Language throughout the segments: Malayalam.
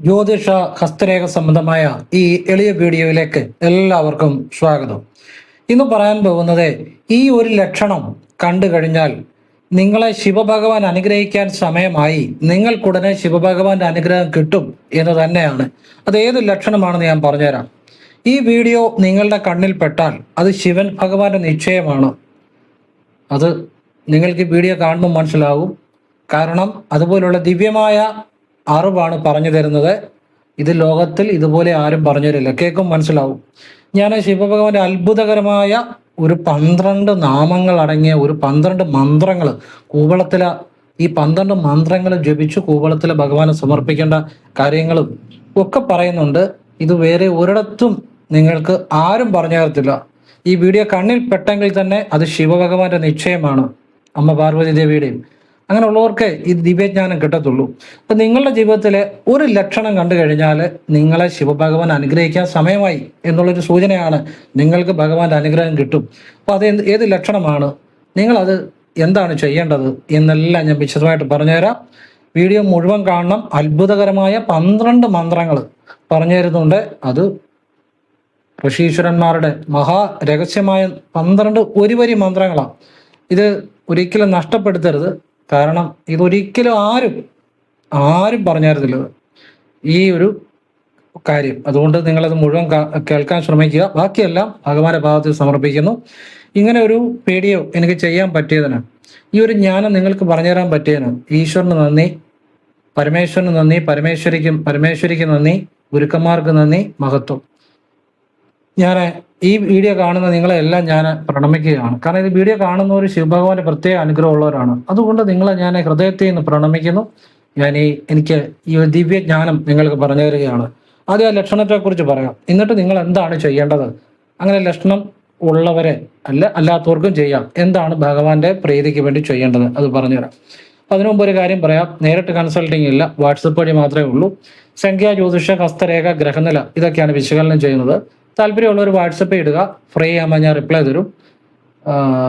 ജ്യോതിഷ ഹസ്തരേഖ സംബന്ധമായ ഈ എളിയ വീഡിയോയിലേക്ക് എല്ലാവർക്കും സ്വാഗതം. ഇന്ന് പറയാൻ പോകുന്നത് ഈ ഒരു ലക്ഷണം കണ്ടു കഴിഞ്ഞാൽ നിങ്ങളെ ശിവഭഗവാൻ അനുഗ്രഹിക്കാൻ സമയമായി, നിങ്ങൾക്കുടനെ ശിവഭഗവാന്റെ അനുഗ്രഹം കിട്ടും എന്ന് തന്നെയാണ്. അത് ഏത് ലക്ഷണമാണെന്ന് ഞാൻ പറഞ്ഞുതരാം. ഈ വീഡിയോ നിങ്ങളുടെ കണ്ണിൽ പെട്ടാൽ അത് ശിവൻ ഭഗവാന്റെ നിശ്ചയമാണ്. അത് നിങ്ങൾക്ക് വീഡിയോ കാണുമ്പോൾ മനസ്സിലാവും. കാരണം അതുപോലുള്ള ദിവ്യമായ അറിവാണ് പറഞ്ഞു തരുന്നത്. ഇത് ലോകത്തിൽ ഇതുപോലെ ആരും പറഞ്ഞു തരില്ല. കേൾക്കും മനസ്സിലാവും. ഞാൻ ശിവഭഗവാന്റെ അത്ഭുതകരമായ ഒരു 12 നാമങ്ങൾ അടങ്ങിയ ഒരു 12 മന്ത്രങ്ങൾ കൂവളത്തിലെ ഈ 12 മന്ത്രങ്ങൾ ജപിച്ച് കൂവളത്തിലെ ഭഗവാനെ സമർപ്പിക്കേണ്ട കാര്യങ്ങളും ഒക്കെ പറയുന്നുണ്ട്. ഇത് വേറെ ഒരിടത്തും നിങ്ങൾക്ക് ആരും പറഞ്ഞു തരത്തില്ല. ഈ വീഡിയോ കണ്ണിൽ പെട്ടെങ്കിൽ തന്നെ അത് ശിവഭഗവാന്റെ നിശ്ചയമാണ്, അമ്മ പാർവതി ദേവിയുടെയും. അങ്ങനെയുള്ളവർക്ക് ഈ ദിവ്യജ്ഞാനം കിട്ടത്തുള്ളൂ. അപ്പം നിങ്ങളുടെ ജീവിതത്തിലെ ഒരു ലക്ഷണം കണ്ടു കഴിഞ്ഞാൽ നിങ്ങളെ ശിവഭഗവാൻ അനുഗ്രഹിക്കാൻ സമയമായി എന്നുള്ളൊരു സൂചനയാണ്. നിങ്ങൾക്ക് ഭഗവാന്റെ അനുഗ്രഹം കിട്ടും. അപ്പോൾ അത് ഏത് ലക്ഷണമാണ്, നിങ്ങളത് എന്താണ് ചെയ്യേണ്ടത് എന്നെല്ലാം ഞാൻ വിശദമായിട്ട് പറഞ്ഞുതരാം. വീഡിയോ മുഴുവൻ കാണണം. അത്ഭുതകരമായ 12 മന്ത്രങ്ങൾ പറഞ്ഞു തരുന്നുണ്ട്. അത് ഋഷീശ്വരന്മാരുടെ മഹാരഹസ്യമായ 12 ഒരു വരി മന്ത്രങ്ങളാണ്. ഇത് ഒരിക്കലും നഷ്ടപ്പെടുത്തരുത്. കാരണം ഇതൊരിക്കലും ആരും പറഞ്ഞു തരത്തില്ല ഈ ഒരു കാര്യം. അതുകൊണ്ട് നിങ്ങളത് മുഴുവൻ കേൾക്കാൻ ശ്രമിക്കുക. ബാക്കിയെല്ലാം ഭഗവാന്റെ ഭാഗത്തിൽ സമർപ്പിക്കുന്നു. ഇങ്ങനെ ഒരു വീഡിയോ എനിക്ക് ചെയ്യാൻ പറ്റിയതിന്, ഈ ഒരു ജ്ഞാനം നിങ്ങൾക്ക് പറഞ്ഞുതരാൻ പറ്റിയതിന് ഈശ്വരന് നന്ദി, പരമേശ്വരന് നന്ദി, പരമേശ്വരിക്ക് നന്ദി, ഗുരുക്കന്മാർക്ക് നന്ദി, മഹത്വം. ഞാൻ ഈ വീഡിയോ കാണുന്ന നിങ്ങളെല്ലാം ഞാൻ പ്രണമിക്കുകയാണ്. കാരണം ഇത് വീഡിയോ കാണുന്നവർ ശിവഭഗവാന്റെ പ്രത്യേക അനുഗ്രഹമുള്ളവരാണ്. അതുകൊണ്ട് നിങ്ങളെ ഞാൻ ഹൃദയത്തിൽ നിന്ന് പ്രണമിക്കുന്നു. എനിക്ക് ഈ ഒരു ദിവ്യജ്ഞാനം നിങ്ങൾക്ക് പറഞ്ഞു തരികയാണ്. ആദ്യം ആ ലക്ഷണത്തെക്കുറിച്ച് പറയാം, എന്നിട്ട് നിങ്ങൾ എന്താണ് ചെയ്യേണ്ടത്. അങ്ങനെ ലക്ഷണം ഉള്ളവരെ അല്ലാത്തവർക്കും ചെയ്യാം. എന്താണ് ഭഗവാന്റെ പ്രീതിക്ക് വേണ്ടി ചെയ്യേണ്ടത് അത് പറഞ്ഞുതരാം. അതിനു മുമ്പ് ഒരു കാര്യം പറയാം. നേരിട്ട് കൺസൾട്ടിങ് ഇല്ല, വാട്സപ്പ് വഴി മാത്രമേ ഉള്ളൂ. സംഖ്യ, ജ്യോതിഷ, ഹസ്തരേഖ, ഗ്രഹനില ഇതൊക്കെയാണ് വിശകലനം ചെയ്യുന്നത്. താല്പര്യമുള്ളവർ വാട്സപ്പ് ഇടുക. ഫ്രീ ആകുമ്പോൾ ഞാൻ റിപ്ലൈ തരും.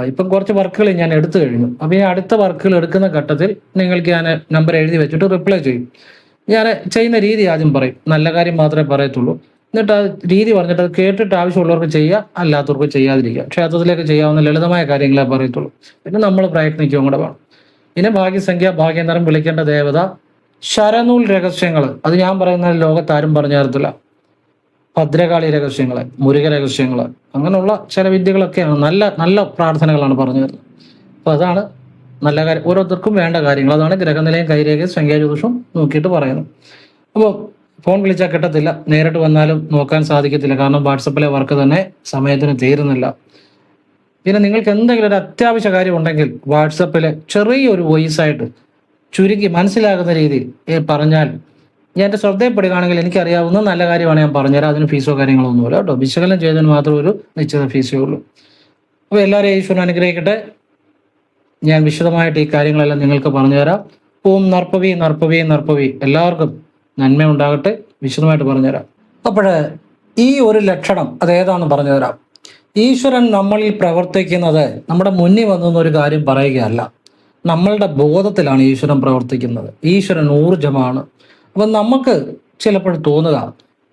ഇപ്പം കുറച്ച് വർക്കുകൾ ഞാൻ എടുത്തു കഴിഞ്ഞു. അപ്പോൾ ഈ അടുത്ത വർക്കുകൾ എടുക്കുന്ന ഘട്ടത്തിൽ നിങ്ങൾക്ക് ഞാൻ നമ്പർ എഴുതി വെച്ചിട്ട് റിപ്ലൈ ചെയ്യും. ഞാൻ ചെയ്യുന്ന രീതി ആദ്യം പറയും, നല്ല കാര്യം മാത്രമേ പറയത്തുള്ളൂ. എന്നിട്ട് ആ രീതി പറഞ്ഞിട്ട് അത് കേട്ടിട്ട് ആവശ്യമുള്ളവർക്ക് ചെയ്യുക, അല്ലാത്തവർക്ക് ചെയ്യാതിരിക്കുക. ക്ഷേത്രത്തിലേക്ക് ചെയ്യാവുന്ന ലളിതമായ കാര്യങ്ങളെ പറയത്തുള്ളൂ. പിന്നെ നമ്മൾ പ്രയത്നിക്കുകയും കൂടെ വേണം. പിന്നെ ഭാഗ്യസംഖ്യ, ഭാഗ്യനിറം, വിളിക്കേണ്ട ദേവത, ശരനൂൽ രഹസ്യങ്ങൾ അത് ഞാൻ പറയുന്ന ലോകത്താരും പറഞ്ഞു തരത്തില്ല. ഭദ്രകാളി രഹസ്യങ്ങള്, മുരുക രഹസ്യങ്ങള്, അങ്ങനെയുള്ള ചില വിദ്യകളൊക്കെയാണ്. നല്ല നല്ല പ്രാർത്ഥനകളാണ് പറഞ്ഞു തരുന്നത്. അപ്പൊ അതാണ് നല്ല കാര്യം. ഓരോരുത്തർക്കും വേണ്ട കാര്യങ്ങൾ അതാണ് ഗ്രഹനിലയും കൈരേഖയും സംഖ്യാജ്യോതിഷവും നോക്കിയിട്ട് പറയുന്നത്. അപ്പോൾ ഫോൺ വിളിച്ചാൽ കിട്ടത്തില്ല, നേരിട്ട് വന്നാലും നോക്കാൻ സാധിക്കത്തില്ല. കാരണം വാട്സപ്പിലെ വർക്ക് തന്നെ സമയത്തിന് തീരുന്നില്ല. പിന്നെ നിങ്ങൾക്ക് എന്തെങ്കിലും ഒരു അത്യാവശ്യ കാര്യം ഉണ്ടെങ്കിൽ വാട്സപ്പിലെ ചെറിയൊരു വോയിസ് ആയിട്ട് ചുരുക്കി മനസ്സിലാകുന്ന രീതിയിൽ പറഞ്ഞാൽ ഞാൻ എൻ്റെ ശ്രദ്ധയപ്പെടുകയാണെങ്കിൽ എനിക്കറിയാവുന്ന നല്ല കാര്യമാണ് ഞാൻ പറഞ്ഞുതരാം. അതിന് ഫീസോ കാര്യങ്ങളോ ഒന്നുമില്ല കേട്ടോ. വിശകലനം ചെയ്തതിന് മാത്രം ഒരു നിശ്ചിത ഫീസേ ഉള്ളൂ. അപ്പോൾ എല്ലാവരെയും ഈശ്വരൻ അനുഗ്രഹിക്കട്ടെ. ഞാൻ വിശദമായിട്ട് ഈ കാര്യങ്ങളെല്ലാം നിങ്ങൾക്ക് പറഞ്ഞുതരാം. ഓം നർപ്പവി നർപ്പവി നർപ്പവി. എല്ലാവർക്കും നന്മ ഉണ്ടാകട്ടെ. വിശദമായിട്ട് പറഞ്ഞുതരാം. അപ്പോൾ ഈ ഒരു ലക്ഷണം അതേതാണെന്ന് പറഞ്ഞുതരാം. ഈശ്വരൻ നമ്മളിൽ പ്രവർത്തിക്കുന്നത് നമ്മുടെ മുന്നിൽ വന്നൊരു കാര്യം പറയുകയല്ല. നമ്മളുടെ ബോധത്തിലാണ് ഈശ്വരൻ പ്രവർത്തിക്കുന്നത്. ഈശ്വരൻ ഊർജമാണ്. അപ്പം നമുക്ക് ചിലപ്പോൾ തോന്നുക,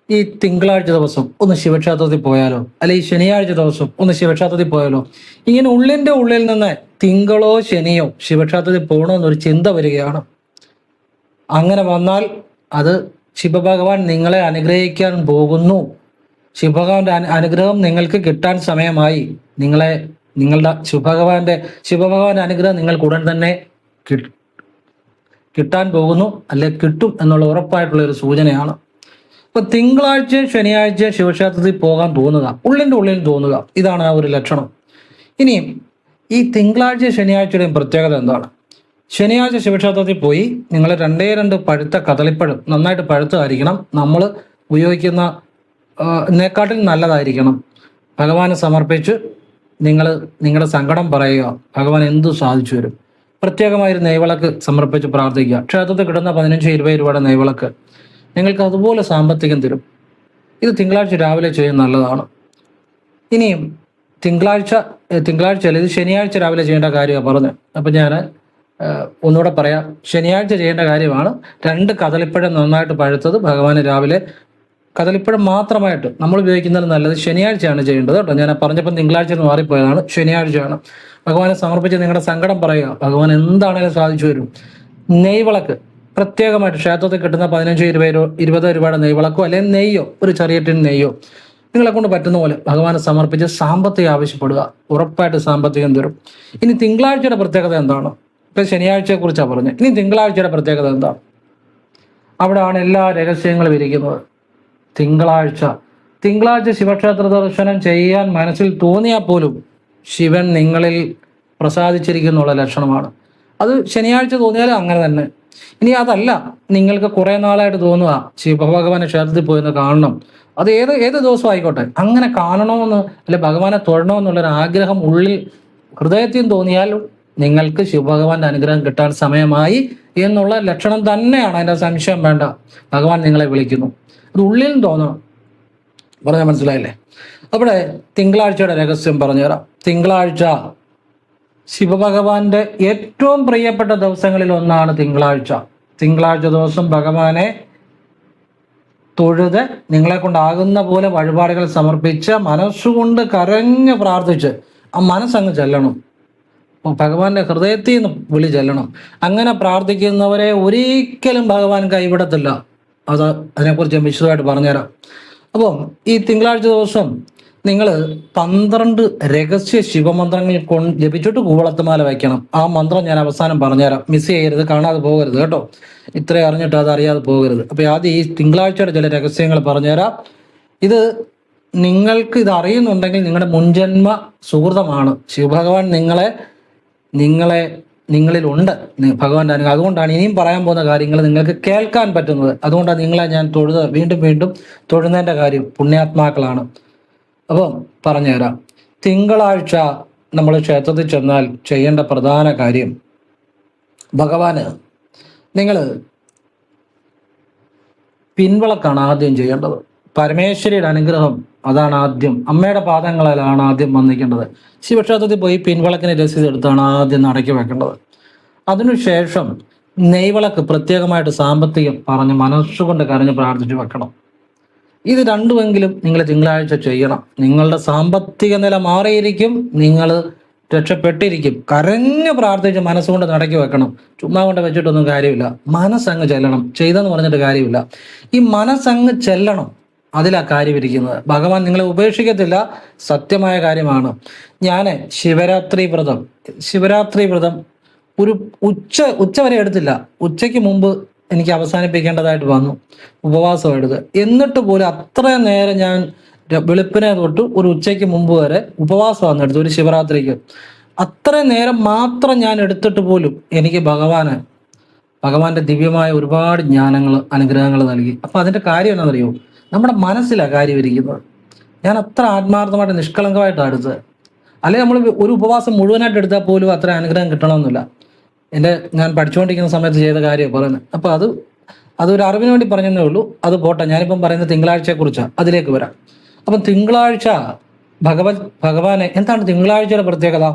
ഈ തിങ്കളാഴ്ച ദിവസം ഒന്ന് ശിവക്ഷേത്രത്തിൽ പോയാലോ, അല്ലെങ്കിൽ ശനിയാഴ്ച ദിവസം ഒന്ന് ശിവക്ഷേത്രത്തിൽ പോയാലോ. ഇങ്ങനെ ഉള്ളിൻ്റെ ഉള്ളിൽ നിന്ന് തിങ്കളോ ശനിയോ ശിവക്ഷേത്രത്തിൽ പോകണമെന്നൊരു ചിന്ത വരികയാണ്. അങ്ങനെ വന്നാൽ അത് ശിവഭഗവാൻ നിങ്ങളെ അനുഗ്രഹിക്കാൻ പോകുന്നു. ശിവഭഗവാന്റെ അനുഗ്രഹം നിങ്ങൾക്ക് കിട്ടാൻ സമയമായി. നിങ്ങളുടെ ശിവഭഗവാന്റെ അനുഗ്രഹം നിങ്ങൾക്ക് ഉടൻ തന്നെ കിട്ടാൻ പോകുന്നു, അല്ലെ കിട്ടും എന്നുള്ള ഉറപ്പായിട്ടുള്ള ഒരു സൂചനയാണ്. അപ്പൊ തിങ്കളാഴ്ച ശനിയാഴ്ച ശിവക്ഷേത്രത്തിൽ പോകാൻ തോന്നുക, ഉള്ളിൻ്റെ ഉള്ളിൽ തോന്നുക, ഇതാണ് ആ ഒരു ലക്ഷണം. ഇനിയും ഈ തിങ്കളാഴ്ച ശനിയാഴ്ചയുടെയും പ്രത്യേകത എന്താണ്? ശനിയാഴ്ച ശിവക്ഷേത്രത്തിൽ പോയി നിങ്ങൾ 2 പഴുത്ത കദളിപ്പഴം, നന്നായിട്ട് പഴുത്തതായിരിക്കണം, നമ്മൾ ഉപയോഗിക്കുന്ന നെക്കാട്ടിൽ നല്ലതായിരിക്കണം, ഭഗവാനെ സമർപ്പിച്ച് നിങ്ങളുടെ സങ്കടം പറയുക. ഭഗവാൻ എന്തു സാധിച്ചു വരും. പ്രത്യേകമായൊരു നെയ്വിളക്ക് സമർപ്പിച്ച് പ്രാർത്ഥിക്കുക. ക്ഷേത്രത്തിൽ കിട്ടുന്ന 15-20 രൂപയുടെ നെയ്വിളക്ക് നിങ്ങൾക്ക് അതുപോലെ സാമ്പത്തികം തരും. ഇത് തിങ്കളാഴ്ച രാവിലെ ചെയ്യുന്നത് നല്ലതാണ്. ഇനിയും തിങ്കളാഴ്ച ഇത് ശനിയാഴ്ച രാവിലെ ചെയ്യേണ്ട കാര്യമാണ് പറഞ്ഞത്. അപ്പം ഞാൻ ഒന്നുകൂടെ പറയാം, ശനിയാഴ്ച ചെയ്യേണ്ട കാര്യമാണ്. 2 കദളിപ്പഴം നന്നായിട്ട് പഴുത്തത് ഭഗവാന് രാവിലെ, കദളിപ്പഴം മാത്രമായിട്ട് നമ്മൾ ഉപയോഗിക്കുന്നത് നല്ലത് ശനിയാഴ്ചയാണ് ചെയ്യേണ്ടത് കേട്ടോ. ഞാൻ പറഞ്ഞപ്പോൾ തിങ്കളാഴ്ച എന്ന് മാറിപ്പോയതാണ്, ശനിയാഴ്ചയാണ്. ഭഗവാനെ സമർപ്പിച്ച് നിങ്ങളുടെ സങ്കടം പറയുക, ഭഗവാൻ എന്താണേലും സാധിച്ചു വരും. നെയ്വിളക്ക് പ്രത്യേകമായിട്ട് ക്ഷേത്രത്തിൽ കിട്ടുന്ന 15-20 രൂപയുടെ നെയ്വിളക്കോ അല്ലെങ്കിൽ നെയ്യോ, ഒരു ചെറിയ ടിൻ നെയ്യോ നിങ്ങളെ കൊണ്ട് പറ്റുന്ന പോലെ ഭഗവാനെ സമർപ്പിച്ച് സാമ്പത്തികം ആവശ്യപ്പെടുക, ഉറപ്പായിട്ട് സാമ്പത്തികം തരും. ഇനി തിങ്കളാഴ്ചയുടെ പ്രത്യേകത എന്താണ്? ഇപ്പം ശനിയാഴ്ചയെ കുറിച്ചാണ് പറഞ്ഞത്, ഇനി തിങ്കളാഴ്ചയുടെ പ്രത്യേകത എന്താണ്? അവിടെയാണ് എല്ലാ രഹസ്യങ്ങളും ഇരിക്കുന്നത്. തിങ്കളാഴ്ച ശിവക്ഷേത്ര ദർശനം ചെയ്യാൻ മനസ്സിൽ തോന്നിയാൽ പോലും ശിവൻ നിങ്ങളിൽ പ്രസാദിച്ചിരിക്കുന്നുള്ള ലക്ഷണമാണ്. അത് ശനിയാഴ്ച തോന്നിയാലും അങ്ങനെ തന്നെ. ഇനി അതല്ല, നിങ്ങൾക്ക് കുറേ നാളായിട്ട് തോന്നുക ശിവഭഗവാനെ ക്ഷേത്രത്തിൽ പോയെന്ന് കാണണം, അത് ഏത് ദിവസം ആയിക്കോട്ടെ, അങ്ങനെ കാണണമെന്ന് അല്ലെ ഭഗവാനെ തൊഴണമെന്നുള്ളൊരു ആഗ്രഹം ഉള്ളിൽ ഹൃദയത്തിൽ തോന്നിയാലും നിങ്ങൾക്ക് ശിവഭഗവാന്റെ അനുഗ്രഹം കിട്ടാൻ സമയമായി എന്നുള്ള ലക്ഷണം തന്നെയാണ്. അതിൻ്റെ സംശയം വേണ്ട. ഭഗവാൻ നിങ്ങളെ വിളിക്കുന്നു, അത് ഉള്ളിൽ തോന്നണം. പറഞ്ഞാൽ മനസ്സിലായില്ലേ? അവിടെ തിങ്കളാഴ്ചയുടെ രഹസ്യം പറഞ്ഞുതരാം. തിങ്കളാഴ്ച ശിവഭഗവാന്റെ ഏറ്റവും പ്രിയപ്പെട്ട ദിവസങ്ങളിൽ ഒന്നാണ് തിങ്കളാഴ്ച. തിങ്കളാഴ്ച ദിവസം ഭഗവാനെ തൊഴുത് നിങ്ങളെ കൊണ്ടാകുന്ന പോലെ വഴിപാടുകൾ സമർപ്പിച്ച് മനസ്സുകൊണ്ട് കരഞ്ഞ് പ്രാർത്ഥിച്ച് ആ മനസ്സങ്ങ് ചെല്ലണം. ഭഗവാന്റെ ഹൃദയത്തിൽ നിന്ന് വിളി ചെല്ലണം. അങ്ങനെ പ്രാർത്ഥിക്കുന്നവരെ ഒരിക്കലും ഭഗവാൻ കൈവിടത്തില്ല. അതിനെക്കുറിച്ച് ഞാൻ വിശദമായിട്ട് പറഞ്ഞുതരാം. അപ്പം ഈ തിങ്കളാഴ്ച ദിവസം നിങ്ങൾ 12 രഹസ്യ ശിവമന്ത്രങ്ങൾ ജപിച്ചിട്ട് കൂവളത്തുമാല വയ്ക്കണം. ആ മന്ത്രം ഞാൻ അവസാനം പറഞ്ഞുതരാം, മിസ് ചെയ്യരുത്, കാണാതെ പോകരുത് കേട്ടോ. ഇത്രയും അറിഞ്ഞിട്ട് അത് അറിയാതെ പോകരുത്. അപ്പോൾ ആദ്യം ഈ തിങ്കളാഴ്ചയുടെ ചില രഹസ്യങ്ങൾ പറഞ്ഞുതരാം. ഇത് നിങ്ങൾക്ക് ഇത് അറിയുന്നുണ്ടെങ്കിൽ നിങ്ങളുടെ മുൻജന്മ സുഹൃതമാണ്. ശിവഭഗവാൻ നിങ്ങളിലുണ്ട്, ഭഗവാന്റെ അനുഗ്രഹം. അതുകൊണ്ടാണ് ഇനിയും പറയാൻ പോകുന്ന കാര്യങ്ങൾ നിങ്ങൾക്ക് കേൾക്കാൻ പറ്റുന്നത്. അതുകൊണ്ടാണ് നിങ്ങളെ ഞാൻ വീണ്ടും തൊഴുന്നതിൻ്റെ കാര്യം. പുണ്യാത്മാക്കളാണ്. അപ്പം പറഞ്ഞുതരാം. തിങ്കളാഴ്ച നമ്മൾ ക്ഷേത്രത്തിൽ ചെന്നാൽ ചെയ്യേണ്ട പ്രധാന കാര്യം, ഭഗവാന് നിങ്ങൾ പിൻവിളക്കാണ് ആദ്യം ചെയ്യേണ്ടത്. പരമേശ്വരിയുടെ അനുഗ്രഹം അതാണ് ആദ്യം. അമ്മയുടെ പാദങ്ങളിലാണ് ആദ്യം വന്നിക്കേണ്ടത്. ശിവക്ഷേത്രത്തിൽ പോയി പിൻവിളക്കിന് രസീത് എടുത്താണ് ആദ്യം നടക്കി വെക്കേണ്ടത്. അതിനുശേഷം നെയ്വിളക്ക് പ്രത്യേകമായിട്ട് സാമ്പത്തികം പറഞ്ഞ് മനസ്സുകൊണ്ട് കരഞ്ഞ് പ്രാർത്ഥിച്ച് വെക്കണം. ഇത് രണ്ടുമെങ്കിലും നിങ്ങൾ തിങ്കളാഴ്ച ചെയ്യണം. നിങ്ങളുടെ സാമ്പത്തിക നില മാറിയിരിക്കും, നിങ്ങൾ രക്ഷപ്പെട്ടിരിക്കും. കരഞ്ഞ് പ്രാർത്ഥിച്ച് മനസ്സുകൊണ്ട് നടക്കി വെക്കണം. ചുമ്മാ കൊണ്ട് വെച്ചിട്ടൊന്നും കാര്യമില്ല. മനസ്സങ്ങ് ചെല്ലണം. ചെയ്തെന്ന് പറഞ്ഞിട്ട് കാര്യമില്ല. ഈ മനസ്സങ്ങ് ചെല്ലണം, അതിലാ കാര്യം ഇരിക്കുന്നത്. ഭഗവാൻ നിങ്ങളെ ഉപേക്ഷിക്കത്തില്ല, സത്യമായ കാര്യമാണ്. ഞാൻ ശിവരാത്രി വ്രതം ഒരു ഉച്ച വരെ എടുത്തില്ല. ഉച്ചയ്ക്ക് മുമ്പ് എനിക്ക് അവസാനിപ്പിക്കേണ്ടതായിട്ട് വന്നു, ഉപവാസം എടുത്ത്. എന്നിട്ട് പോലും അത്രയും നേരം ഞാൻ വെളുപ്പിനെ തൊട്ട് ഒരു ഉച്ചയ്ക്ക് മുമ്പ് വരെ ഉപവാസമാണ് എടുത്തത്, ഒരു ശിവരാത്രിക്ക്. അത്രയും നേരം മാത്രം ഞാൻ എടുത്തിട്ട് പോലും എനിക്ക് ഭഗവാന്റെ ദിവ്യമായ ഒരുപാട് ജ്ഞാനങ്ങൾ, അനുഗ്രഹങ്ങൾ നൽകി. അപ്പം അതിൻ്റെ കാര്യം എന്നാണെന്നറിയോ? നമ്മുടെ മനസ്സിലാണ് കാര്യം ഇരിക്കുന്നത്. ഞാൻ അത്ര ആത്മാർത്ഥമായിട്ട് നിഷ്കളങ്കമായിട്ടാണ് എടുത്തത്. അല്ലെങ്കിൽ നമ്മൾ ഒരു ഉപവാസം മുഴുവനായിട്ട് എടുത്താൽ പോലും അത്ര അനുഗ്രഹം കിട്ടണമെന്നില്ല. ഞാൻ പഠിച്ചുകൊണ്ടിരിക്കുന്ന സമയത്ത് ചെയ്ത കാര്യമാണ് പറയുന്നത്. അപ്പോൾ അതൊരു അറിവിന് വേണ്ടി പറഞ്ഞതേ ഉള്ളൂ. അത് പോട്ടെ. ഞാനിപ്പം പറയുന്നത് തിങ്കളാഴ്ചയെക്കുറിച്ചാണ്, അതിലേക്ക് വരാം. അപ്പം തിങ്കളാഴ്ച ഭഗവാനെ എന്താണ് തിങ്കളാഴ്ചയുടെ പ്രത്യേകത?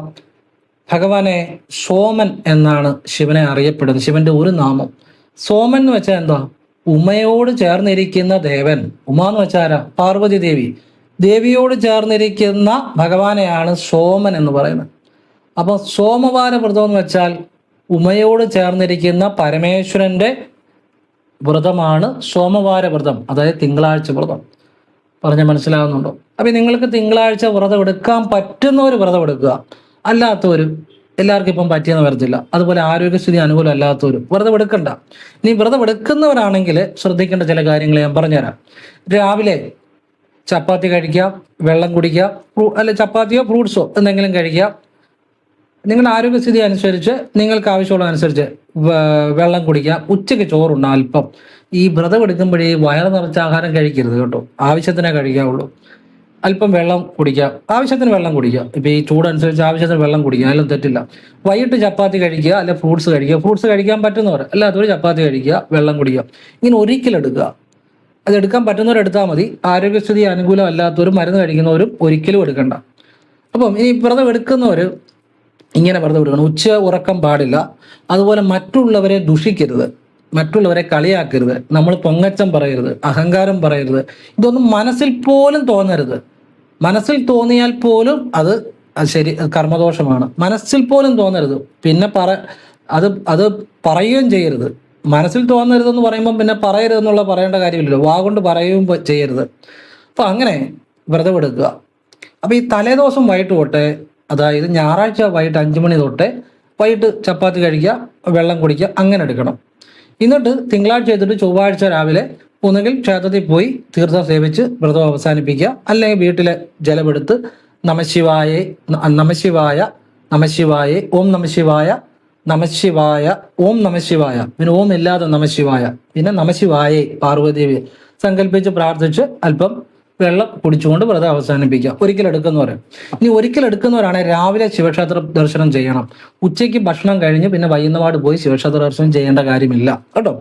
ഭഗവാനെ സോമൻ എന്നാണ് ശിവനെ അറിയപ്പെടുന്നത്. ശിവന്റെ ഒരു നാമം സോമൻ എന്ന് വെച്ചാൽ എന്താ? ഉമയോട് ചേർന്നിരിക്കുന്ന ദേവൻ. ഉമ എന്ന് വെച്ചാൽ ആരാ? പാർവതി ദേവി. ദേവിയോട് ചേർന്നിരിക്കുന്ന ഭഗവാനെയാണ് സോമൻ എന്ന് പറയുന്നത്. അപ്പം സോമവാര വ്രതം എന്ന് വെച്ചാൽ ഉമയോട് ചേർന്നിരിക്കുന്ന പരമേശ്വരന്റെ വ്രതമാണ് സോമവാര വ്രതം, അതായത് തിങ്കളാഴ്ച വ്രതം. പറഞ്ഞ മനസ്സിലാകുന്നുണ്ടോ? അപ്പം നിങ്ങൾക്ക് തിങ്കളാഴ്ച വ്രതം എടുക്കാൻ പറ്റുന്നവർ വ്രതം എടുക്കുക, അല്ലാത്തവർ എല്ലാവർക്കും ഇപ്പം പറ്റിയെന്ന് വരത്തില്ല. അതുപോലെ ആരോഗ്യസ്ഥിതി അനുകൂലം അല്ലാത്തവരും വ്രതം എടുക്കണ്ട. ഇനി വ്രതം എടുക്കുന്നവരാണെങ്കിൽ ശ്രദ്ധിക്കേണ്ട ചില കാര്യങ്ങൾ ഞാൻ പറഞ്ഞുതരാം. രാവിലെ ചപ്പാത്തി കഴിക്കാം, വെള്ളം കുടിക്കാം, അല്ലെ ചപ്പാത്തിയോ ഫ്രൂട്ട്സോ എന്തെങ്കിലും കഴിക്കാം. നിങ്ങളുടെ ആരോഗ്യസ്ഥിതി അനുസരിച്ച് നിങ്ങൾക്ക് ആവശ്യമുള്ളതനുസരിച്ച് വെള്ളം കുടിക്കാം. ഉച്ചയ്ക്ക് ചോറുണ്ട് അല്പം. ഈ വ്രതം എടുക്കുമ്പോഴേ വയറ് നിറച്ച ആഹാരം കഴിക്കരുത് കേട്ടോ. ആവശ്യത്തിനേ കഴിക്കാവുള്ളൂ. അല്പം വെള്ളം കുടിക്കാം, ആവശ്യത്തിന് വെള്ളം കുടിക്കുക. ഇപ്പം ഈ ചൂടനുസരിച്ച് ആവശ്യത്തിന് വെള്ളം കുടിക്കുക, അതിലും തെറ്റില്ല. വൈകിട്ട് ചപ്പാത്തി കഴിക്കുക, അല്ലെ ഫ്രൂട്ട്സ് കഴിക്കുക. ഫ്രൂട്ട്സ് കഴിക്കാൻ പറ്റുന്നവർ, അല്ലാത്തവർ ചപ്പാത്തി കഴിക്കുക, വെള്ളം കുടിക്കുക. ഇങ്ങനെ ഒരിക്കലും എടുക്കുക. അത് എടുക്കാൻ പറ്റുന്നവർ എടുത്താൽ മതി. ആരോഗ്യസ്ഥിതി അനുകൂലം അല്ലാത്തവരും മരുന്ന് കഴിക്കുന്നവരും ഒരിക്കലും എടുക്കണ്ട. അപ്പം ഈ വ്രതം എടുക്കുന്നവർ ഇങ്ങനെ വ്രതം എടുക്കണം. ഉച്ച ഉറക്കം പാടില്ല. അതുപോലെ മറ്റുള്ളവരെ ദുഷിക്കരുത്, മറ്റുള്ളവരെ കളിയാക്കരുത്, നമ്മൾ പൊങ്ങച്ചം പറയരുത്, അഹങ്കാരം പറയരുത്. ഇതൊന്നും മനസ്സിൽ പോലും തോന്നരുത്. മനസ്സിൽ തോന്നിയാൽ പോലും അത് ശരി കർമ്മദോഷമാണ്. മനസ്സിൽ പോലും തോന്നരുത്. പിന്നെ അത് അത് പറയുകയും ചെയ്യരുത്. മനസ്സിൽ തോന്നരുതെന്ന് പറയുമ്പോൾ പിന്നെ പറയരുതെന്നുള്ള പറയേണ്ട കാര്യമില്ലല്ലോ, കൊണ്ട് പറയുകയും ചെയ്യരുത്. അപ്പൊ അങ്ങനെ വ്രതമെടുക്കുക. അപ്പൊ ഈ തലേദിവസം വൈകിട്ട് തൊട്ടേ, അതായത് ഞായറാഴ്ച വൈകിട്ട് 5 മണി തൊട്ടേ വൈകിട്ട് ചപ്പാത്തി കഴിക്കുക, വെള്ളം കുടിക്കുക, അങ്ങനെ എടുക്കണം. എന്നിട്ട് തിങ്കളാഴ്ച ചെയ്തിട്ട് ചൊവ്വാഴ്ച രാവിലെ ഒന്നുകിൽ ക്ഷേത്രത്തിൽ പോയി തീർത്ഥം സേവിച്ച് വ്രതം അവസാനിപ്പിക്കുക, അല്ലെങ്കിൽ വീട്ടിലെ ജലമെടുത്ത് നമശിവായ നമശിവായ നമശിവായ ഓം നമശിവായ നമശിവായ ഓം നമശിവായ, പിന്നെ ഓം ഇല്ലാതെ നമശിവായ, പിന്നെ നമശിവായ പാർവതീദേവി സങ്കല്പിച്ച് പ്രാർത്ഥിച്ച് അല്പം വെള്ളം കുടിച്ചുകൊണ്ട് വ്രതം അവസാനിപ്പിക്കുക. ഒരിക്കൽ എടുക്കുന്നവർ. ഇനി ഒരിക്കൽ എടുക്കുന്നവരാണെങ്കിൽ രാവിലെ ശിവക്ഷേത്ര ദർശനം ചെയ്യണം. ഉച്ചയ്ക്ക് ഭക്ഷണം കഴിഞ്ഞ് പിന്നെ വൈകുന്നേരം പോയി ശിവക്ഷേത്ര ദർശനം ചെയ്യേണ്ട കാര്യമില്ല കേട്ടോ.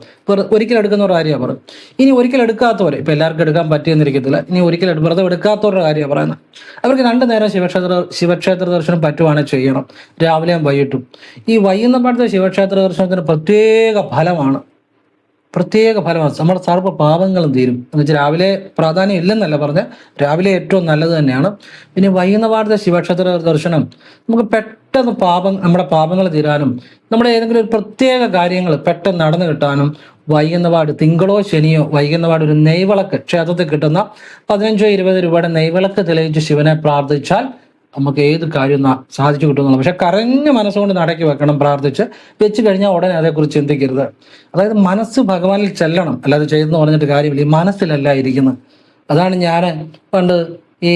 ഒരിക്കൽ എടുക്കുന്നവർ കാര്യമാണ് പറയുന്നത്. ഇനി ഒരിക്കൽ എടുക്കാത്തവർ, ഇപ്പൊ എല്ലാവർക്കും എടുക്കാൻ പറ്റിയെന്നിരിക്കത്തില്ല, ഇനി ഒരിക്കൽ വ്രതം എടുക്കാത്തവരുടെ കാര്യമാണ് പറയുന്നത്. അവർക്ക് 2 നേരം ശിവക്ഷേത്ര ദർശനം പറ്റുവാണെങ്കിൽ ചെയ്യണം, രാവിലെയും വൈകിട്ടും. ഈ വൈകുന്നേരത്തെ ശിവക്ഷേത്ര ദർശനത്തിന് പ്രത്യേക ഫലമാണ്. നമ്മുടെ സർവ്വ പാപങ്ങളും തീരും എന്ന് വെച്ചാൽ രാവിലെ പ്രാധാന്യം ഇല്ലെന്നല്ല പറഞ്ഞ്, രാവിലെ ഏറ്റവും നല്ലത് തന്നെയാണ്. പിന്നെ വൈകുന്നേരത്തെ ശിവക്ഷേത്ര ദർശനം നമുക്ക് പെട്ടെന്ന് നമ്മുടെ പാപങ്ങൾ തീരാനും നമ്മുടെ ഏതെങ്കിലും ഒരു പ്രത്യേക കാര്യങ്ങൾ പെട്ടെന്ന് നടന്നു കിട്ടാനും വൈകുന്നേരം തിങ്കളോ ശനിയോ വൈകുന്നേരം ഒരു നെയ്വിളക്ക് ക്ഷേത്രത്തിൽ കിട്ടുന്ന 15-20 രൂപയുടെ നെയ്വിളക്ക് തെളിയിച്ച് ശിവനെ പ്രാർത്ഥിച്ചാൽ നമുക്ക് ഏത് കാര്യം സാധിച്ചു കിട്ടുന്നുള്ളൂ. പക്ഷെ കരഞ്ഞ മനസ്സുകൊണ്ട് നടക്കി വെക്കണം. പ്രാർത്ഥിച്ച് വെച്ച് കഴിഞ്ഞാൽ ഉടനെ അതേക്കുറിച്ച് ചിന്തിക്കരുത്. അതായത് മനസ്സ് ഭഗവാനിൽ ചെല്ലണം, അല്ലാതെ ചെയ്തെന്ന് പറഞ്ഞിട്ട് കാര്യമില്ല. ഈ മനസ്സിലല്ല ഇരിക്കുന്നത്. അതാണ് ഞാൻ പണ്ട് ഈ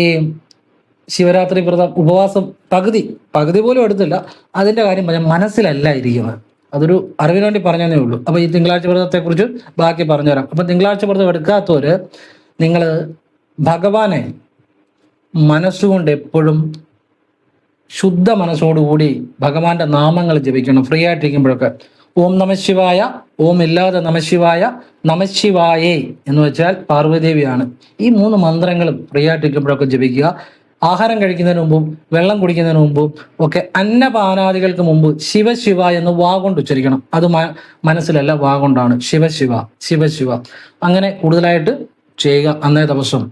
ശിവരാത്രി വ്രതം ഉപവാസം പകുതി പോലും എടുത്തില്ല. അതിൻ്റെ കാര്യം പറഞ്ഞാൽ മനസ്സിലല്ല ഇരിക്കുന്നത്. അതൊരു അറിവിന് വേണ്ടി പറഞ്ഞതേ ഉള്ളൂ. അപ്പോൾ ഈ തിങ്കളാഴ്ച വ്രതത്തെക്കുറിച്ച് ബാക്കി പറഞ്ഞുതരാം. അപ്പം തിങ്കളാഴ്ച വ്രതം എടുക്കാത്തവര് നിങ്ങൾ ഭഗവാനെ മനസ്സുകൊണ്ട് എപ്പോഴും ശുദ്ധ മനസ്സോടുകൂടി ഭഗവാന്റെ നാമങ്ങൾ ജപിക്കണം. ഫ്രീ ആയിട്ടിരിക്കുമ്പോഴൊക്കെ ഓം നമശിവായ, ഓം ഇല്ലാതെ നമശിവായ, നമശിവായേ എന്ന് വെച്ചാൽ പാർവതീദേവിയാണ്. ഈ 3 മന്ത്രങ്ങളും ഫ്രീ ആയിട്ടിരിക്കുമ്പോഴൊക്കെ ജപിക്കുക. ആഹാരം കഴിക്കുന്നതിന് മുമ്പും വെള്ളം കുടിക്കുന്നതിന് മുമ്പും ഒക്കെ അന്നപാനാദികൾക്ക് മുമ്പ് ശിവശിവ എന്ന് കൊണ്ട് ഉച്ചരിക്കണം. അത് മനസ്സിലല്ല, കൊണ്ടാണ്. ശിവശിവ ശിവശിവ അങ്ങനെ കൂടുതലായിട്ട് ചെയ്യുക അന്നേ ദിവസം.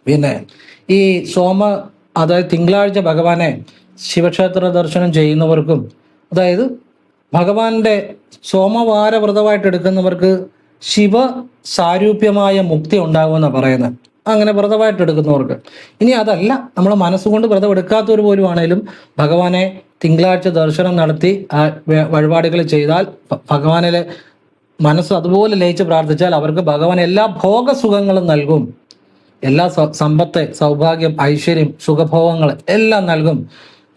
പിന്നെ ഈ അതായത് തിങ്കളാഴ്ച ഭഗവാനെ ശിവക്ഷേത്ര ദർശനം ചെയ്യുന്നവർക്കും, അതായത് ഭഗവാന്റെ സോമവാര വ്രതമായിട്ട് എടുക്കുന്നവർക്ക് ശിവ സാരൂപ്യമായ മുക്തി ഉണ്ടാകുമെന്നാണ് പറയുന്നത്. അങ്ങനെ വ്രതമായിട്ട് എടുക്കുന്നവർക്ക്. ഇനി അതല്ല, നമ്മൾ മനസ്സുകൊണ്ട് വ്രതം എടുക്കാത്തവർ പോലും ആണെങ്കിലും ഭഗവാനെ തിങ്കളാഴ്ച ദർശനം നടത്തി വഴിപാടുകൾ ചെയ്താൽ, ഭഗവാനിലെ മനസ്സ് അതുപോലെ ലയിച്ച് പ്രാർത്ഥിച്ചാൽ അവർക്ക് ഭഗവാൻ എല്ലാ ഭോഗസുഖങ്ങളും നൽകും. എല്ലാ സമ്പത്ത്, സൗഭാഗ്യം, ഐശ്വര്യം, സുഖഭോഗങ്ങൾ എല്ലാം നൽകും.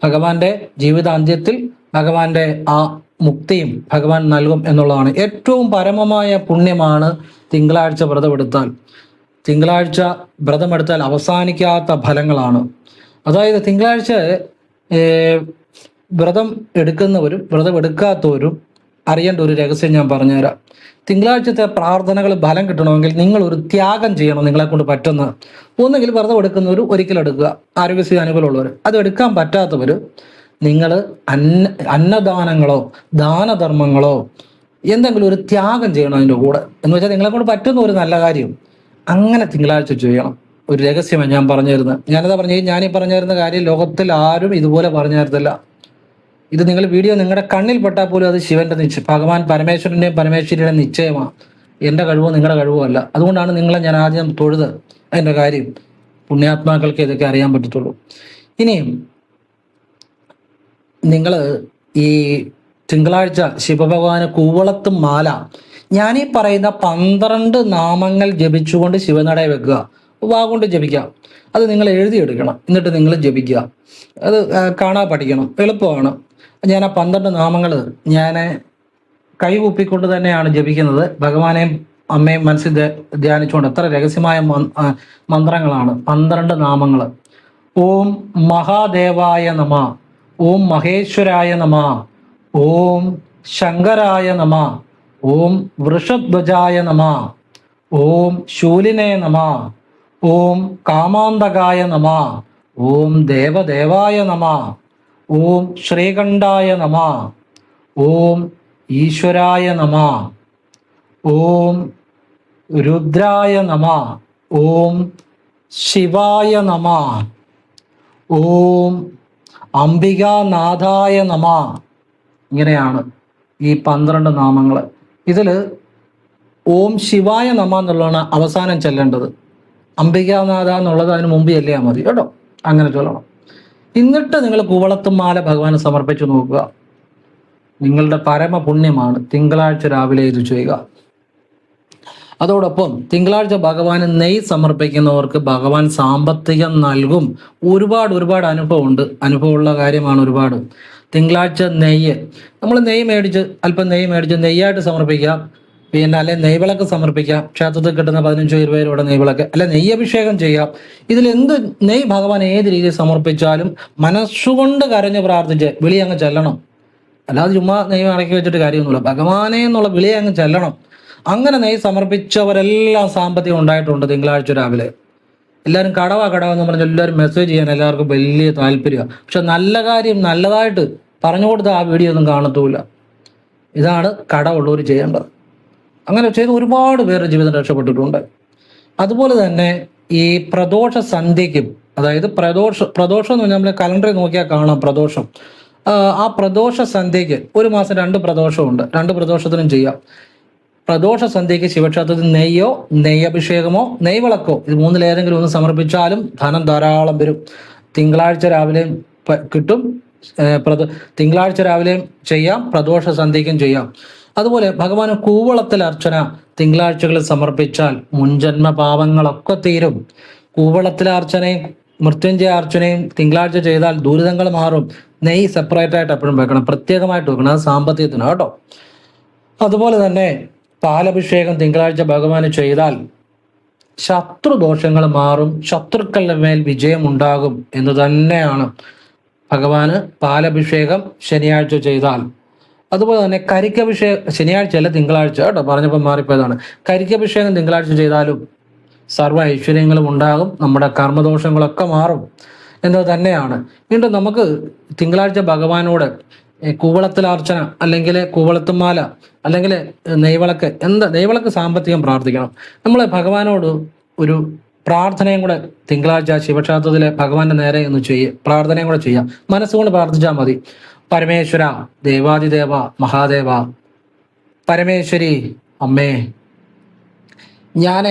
ഭഗവാന്റെ ജീവിതാന്ത്യത്തിൽ ഭഗവാന്റെ ആ മുക്തിയും ഭഗവാൻ നൽകും എന്നുള്ളതാണ്. ഏറ്റവും പരമമായ പുണ്യമാണ് തിങ്കളാഴ്ച വ്രതമെടുത്താൽ. തിങ്കളാഴ്ച വ്രതമെടുത്താൽ അവസാനിക്കാത്ത ഫലങ്ങളാണ്. അതായത് തിങ്കളാഴ്ച വ്രതം എടുക്കുന്നവരും വ്രതം എടുക്കാത്തവരും അറിയേണ്ട ഒരു രഹസ്യം ഞാൻ പറഞ്ഞുതരാം. തിങ്കളാഴ്ചത്തെ പ്രാർത്ഥനകൾ ഫലം കിട്ടണമെങ്കിൽ നിങ്ങൾ ഒരു ത്യാഗം ചെയ്യണം. നിങ്ങളെ കൊണ്ട് പറ്റുന്ന ഒന്നുകിൽ വ്രതം എടുക്കുന്നവർ ഒരിക്കൽ എടുക്കുക, ആരോഗ്യസ്ഥിതി അനുകൂലമുള്ളവർ. അത് എടുക്കാൻ പറ്റാത്തവർ നിങ്ങൾ അന്നദാനങ്ങളോ ദാനധർമ്മങ്ങളോ എന്തെങ്കിലും ഒരു ത്യാഗം ചെയ്യണം അതിൻ്റെ കൂടെ. എന്ന് വെച്ചാൽ നിങ്ങളെ കൊണ്ട് പറ്റുന്ന ഒരു നല്ല കാര്യം അങ്ങനെ തിങ്കളാഴ്ച ചെയ്യണം. ഒരു രഹസ്യമാണ് ഞാൻ പറഞ്ഞു തരുന്നത്. ഞാനീ പറഞ്ഞു തരുന്ന കാര്യം ലോകത്തിൽ ആരും ഇതുപോലെ പറഞ്ഞു തരത്തില്ല. ഇത് നിങ്ങൾ വീഡിയോ നിങ്ങളുടെ കണ്ണിൽ പെട്ടാൽ പോലും അത് ശിവന്റെ ഭഗവാൻ പരമേശ്വരൻ്റെയും പരമേശ്വരിയുടെയും നിശ്ചയമാണ്. എൻ്റെ കഴിവോ നിങ്ങളുടെ കഴിവോ അല്ല. അതുകൊണ്ടാണ് നിങ്ങളെ ഞാൻ ആദ്യം തൊഴുത്. അതിൻ്റെ കാര്യം പുണ്യാത്മാക്കൾക്ക് ഇതൊക്കെ അറിയാൻ പറ്റത്തുള്ളൂ. ഇനിയും നിങ്ങൾ ഈ തിങ്കളാഴ്ച ശിവഭഗവാന് കൂവളത്തും മാല, ഞാനീ പറയുന്ന 12 നാമങ്ങൾ ജപിച്ചുകൊണ്ട് ശിവനടയെ വെക്കുക. കൊണ്ട് ജപിക്കാം. അത് നിങ്ങൾ എഴുതിയെടുക്കണം. എന്നിട്ട് നിങ്ങൾ ജപിക്കുക. അത് കാണാൻ പഠിക്കണം, എളുപ്പമാണ്. ഞാൻ ആ 12 നാമങ്ങൾ ഞാൻ കൈകൂപ്പിക്കൊണ്ട് തന്നെയാണ് ജപിക്കുന്നത്. ഭഗവാനെയും അമ്മയും മനസ്സിൽ ധ്യാനിച്ചുകൊണ്ട്. എത്ര രഹസ്യമായ മന്ത്രങ്ങളാണ്. 12 നാമങ്ങൾ. ഓം മഹാദേവായ നമ, ഓം മഹേശ്വരായ നമ, ഓം ശങ്കരായ നമ, ഓം വൃഷധ്വജായ നമ, ഓം ശൂലിനേ നമ, ഓം കാമാന്തകായ നമ, ഓം ദേവദേവായ നമ, ഓം ശ്രീകണ്ഠായ നമ, ഓം ഈശ്വരായ നമ, ഓം രുദ്രായ നമ, ഓം ശിവായ നമ, ഓം അംബികാനാഥായ നമ. ഇങ്ങനെയാണ് ഈ 12 നാമങ്ങൾ. ഇതിൽ ഓം ശിവായ നമ എന്നുള്ളതാണ് അവസാനം ചെല്ലേണ്ടത്. അംബികാനാഥ എന്നുള്ളത് അതിന് മുമ്പ് ചെല്ലിയാൽ മതി കേട്ടോ. അങ്ങനെ ചൊല്ലണം. എന്നിട്ട് നിങ്ങൾ കൂവളത്തുമാല ഭഗവാന് സമർപ്പിച്ച് നോക്കുക. നിങ്ങളുടെ പരമപുണ്യമാണ് തിങ്കളാഴ്ച രാവിലെ ഇത് ചെയ്യുക. അതോടൊപ്പം തിങ്കളാഴ്ച ഭഗവാന് നെയ്യ് സമർപ്പിക്കുന്നവർക്ക് ഭഗവാൻ സാമ്പത്തികം നൽകും. ഒരുപാട് അനുഭവമുണ്ട്. അനുഭവമുള്ള കാര്യമാണ് ഒരുപാട്. തിങ്കളാഴ്ച നെയ്യ്, നമ്മൾ നെയ്യ് മേടിച്ച് അല്പം നെയ്യ് മേടിച്ച് നെയ്യായിട്ട് സമർപ്പിക്കാം. പിന്നെ അല്ലെ നെയ്വിളക്ക് സമർപ്പിക്കാം. ക്ഷേത്രത്തിൽ കിട്ടുന്ന 15-20 രൂപയുടെ നെയ്വിളക്ക്, അല്ലെ നെയ്യഭിഷേകം ചെയ്യാം. ഇതിലെന്ത് നെയ്യ് ഭഗവാൻ ഏത് രീതിയിൽ സമർപ്പിച്ചാലും മനസ്സുകൊണ്ട് കരഞ്ഞ് പ്രാർത്ഥിച്ച് വിളി അങ്ങ് ചെല്ലണം. അല്ലാതെ ചുമ്മാ നെയ്യ് അടക്കി വെച്ചിട്ട് കാര്യമൊന്നുമില്ല. ഭഗവാനെ എന്നുള്ള വിളി അങ്ങ് ചെല്ലണം. അങ്ങനെ നെയ്യ് സമർപ്പിച്ചവരെല്ലാം സാമ്പത്തികം ഉണ്ടായിട്ടുണ്ട് തിങ്കളാഴ്ച രാവിലെ. എല്ലാവരും കടവാന്ന് പറഞ്ഞ് എല്ലാവരും മെസ്സേജ് ചെയ്യാൻ എല്ലാവർക്കും വലിയ താല്പര്യമാണ്. പക്ഷെ നല്ല കാര്യം നല്ലതായിട്ട് പറഞ്ഞു കൊടുത്ത ആ വീഡിയോ ഒന്നും കാണത്തൂല. ഇതാണ് കടമുള്ളവർ ചെയ്യേണ്ടത്. അങ്ങനെ ചെയ്ത് ഒരുപാട് പേരുടെ ജീവിതം രക്ഷപ്പെട്ടിട്ടുണ്ട്. അതുപോലെ തന്നെ ഈ പ്രദോഷ സന്ധ്യയ്ക്കും, അതായത് പ്രദോഷം എന്ന് പറഞ്ഞാൽ നമ്മൾ കലണ്ടറിൽ നോക്കിയാൽ കാണാം പ്രദോഷം. ആ പ്രദോഷ സന്ധ്യയ്ക്ക് ഒരു മാസം 2 പ്രദോഷമുണ്ട്. 2 പ്രദോഷത്തിനും ചെയ്യാം. പ്രദോഷ സന്ധ്യയ്ക്ക് ശിവക്ഷേത്രത്തിൽ നെയ്യോ നെയ്യഭിഷേകമോ നെയ്വിളക്കോ ഇത് 3-ൽ ഏതെങ്കിലും ഒന്ന് സമർപ്പിച്ചാലും ധനം ധാരാളം വരും. തിങ്കളാഴ്ച രാവിലെയും കിട്ടും. തിങ്കളാഴ്ച രാവിലെയും ചെയ്യാം, പ്രദോഷ സന്ധ്യയ്ക്കും ചെയ്യാം. അതുപോലെ ഭഗവാന് കൂവളത്തിൽ അർച്ചന തിങ്കളാഴ്ചകളിൽ സമർപ്പിച്ചാൽ മുൻജന്മ പാപങ്ങളൊക്കെ തീരും. കൂവളത്തിലെ അർച്ചനയും മൃത്യുഞ്ജയ അർച്ചനയും തിങ്കളാഴ്ച ചെയ്താൽ ദുരിതങ്ങൾ മാറും. നെയ്യ് സെപ്പറേറ്റ് ആയിട്ട് എപ്പോഴും വെക്കണം, പ്രത്യേകമായിട്ട് വെക്കണം. അത് സാമ്പത്തികത്തിന് കേട്ടോ. അതുപോലെ തന്നെ പാലഭിഷേകം തിങ്കളാഴ്ച ഭഗവാന് ചെയ്താൽ ശത്രുദോഷങ്ങൾ മാറും, ശത്രുക്കളുടെ മേൽ വിജയം ഉണ്ടാകും എന്ന് തന്നെയാണ്. ഭഗവാന് പാലഭിഷേകം ശനിയാഴ്ച ചെയ്താൽ. അതുപോലെ തന്നെ കരിക്കഭിഷേകം ശനിയാഴ്ചയല്ല തിങ്കളാഴ്ച കേട്ടോ, പറഞ്ഞപ്പോൾ മാറിപ്പോയതാണ്. കരിക്കഭിഷേകം തിങ്കളാഴ്ച ചെയ്താലും സർവ്വ ഐശ്വര്യങ്ങളും ഉണ്ടാകും, നമ്മുടെ കർമ്മദോഷങ്ങളൊക്കെ മാറും എന്നത് തന്നെയാണ്. വീണ്ടും നമുക്ക് തിങ്കളാഴ്ച ഭഗവാനോട് കൂവളത്തിലർച്ചന അല്ലെങ്കിൽ കൂവളത്തുമാല അല്ലെങ്കിൽ നെയ്വിളക്ക്, നെയ്വിളക്ക് സാമ്പത്തികം പ്രാർത്ഥിക്കണം. നമ്മൾ ഭഗവാനോട് ഒരു പ്രാർത്ഥനയും കൂടെ തിങ്കളാഴ്ച ശിവക്ഷേത്രത്തിലെ ഭഗവാന്റെ നേരെ ഒന്ന് പ്രാർത്ഥനയും കൂടെ ചെയ്യാം. മനസ്സുകൊണ്ട് പ്രാർത്ഥിച്ചാൽ മതി. പരമേശ്വര, ദേവാദിദേവ, മഹാദേവ, പരമേശ്വരി അമ്മേ, ഞാൻ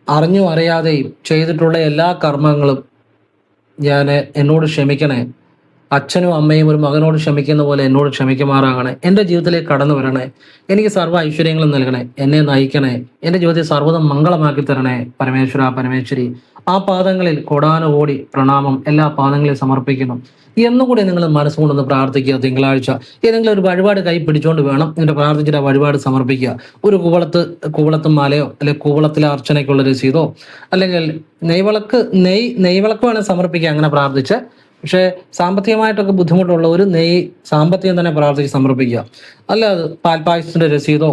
അറിഞ്ഞും അറിയാതെയും ചെയ്തിട്ടുള്ള എല്ലാ കർമ്മങ്ങളും എന്നോട് ക്ഷമിക്കണേ. അച്ഛനും അമ്മയും ഒരു മകനോട് ക്ഷമിക്കുന്ന പോലെ എന്നോട് ക്ഷമിക്കുമാറാകണേ. എൻ്റെ ജീവിതത്തിലേക്ക് കടന്നു വരണേ. എനിക്ക് സർവ്വ ഐശ്വര്യങ്ങളും നൽകണേ. എന്നെ നയിക്കണേ. എൻ്റെ ജീവിതത്തിൽ സർവ്വതും മംഗളമാക്കി തരണേ പരമേശ്വര, പരമേശ്വരി. ആ പാദങ്ങളിൽ കോടാനുകോടി പ്രണാമം എല്ലാ പാദങ്ങളിൽ സമർപ്പിക്കുന്നു എന്നുകൂടി നിങ്ങൾ മനസ്സുകൊണ്ടൊന്ന് പ്രാർത്ഥിക്കുക. തിങ്കളാഴ്ച ഏതെങ്കിലും ഒരു വഴിപാട് കൈ പിടിച്ചുകൊണ്ട് വേണം എന്നിട്ട് പ്രാർത്ഥിച്ചിട്ട് ആ വഴിപാട് സമർപ്പിക്കുക. ഒരു കൂവളത്തും മാലയോ അല്ലെങ്കിൽ കൂവളത്തിലെ അർച്ചനയ്ക്കുള്ള രസീതോ അല്ലെങ്കിൽ നെയ്വിളക്ക് വേണമെങ്കിൽ സമർപ്പിക്കുക. അങ്ങനെ പ്രാർത്ഥിച്ച്, പക്ഷേ സാമ്പത്തികമായിട്ടൊക്കെ ബുദ്ധിമുട്ടുള്ള ഒരു സാമ്പത്തികം തന്നെ പ്രാർത്ഥിച്ച് സമർപ്പിക്കുക. അല്ലാതെ പാൽപ്പായസത്തിന്റെ രസീതോ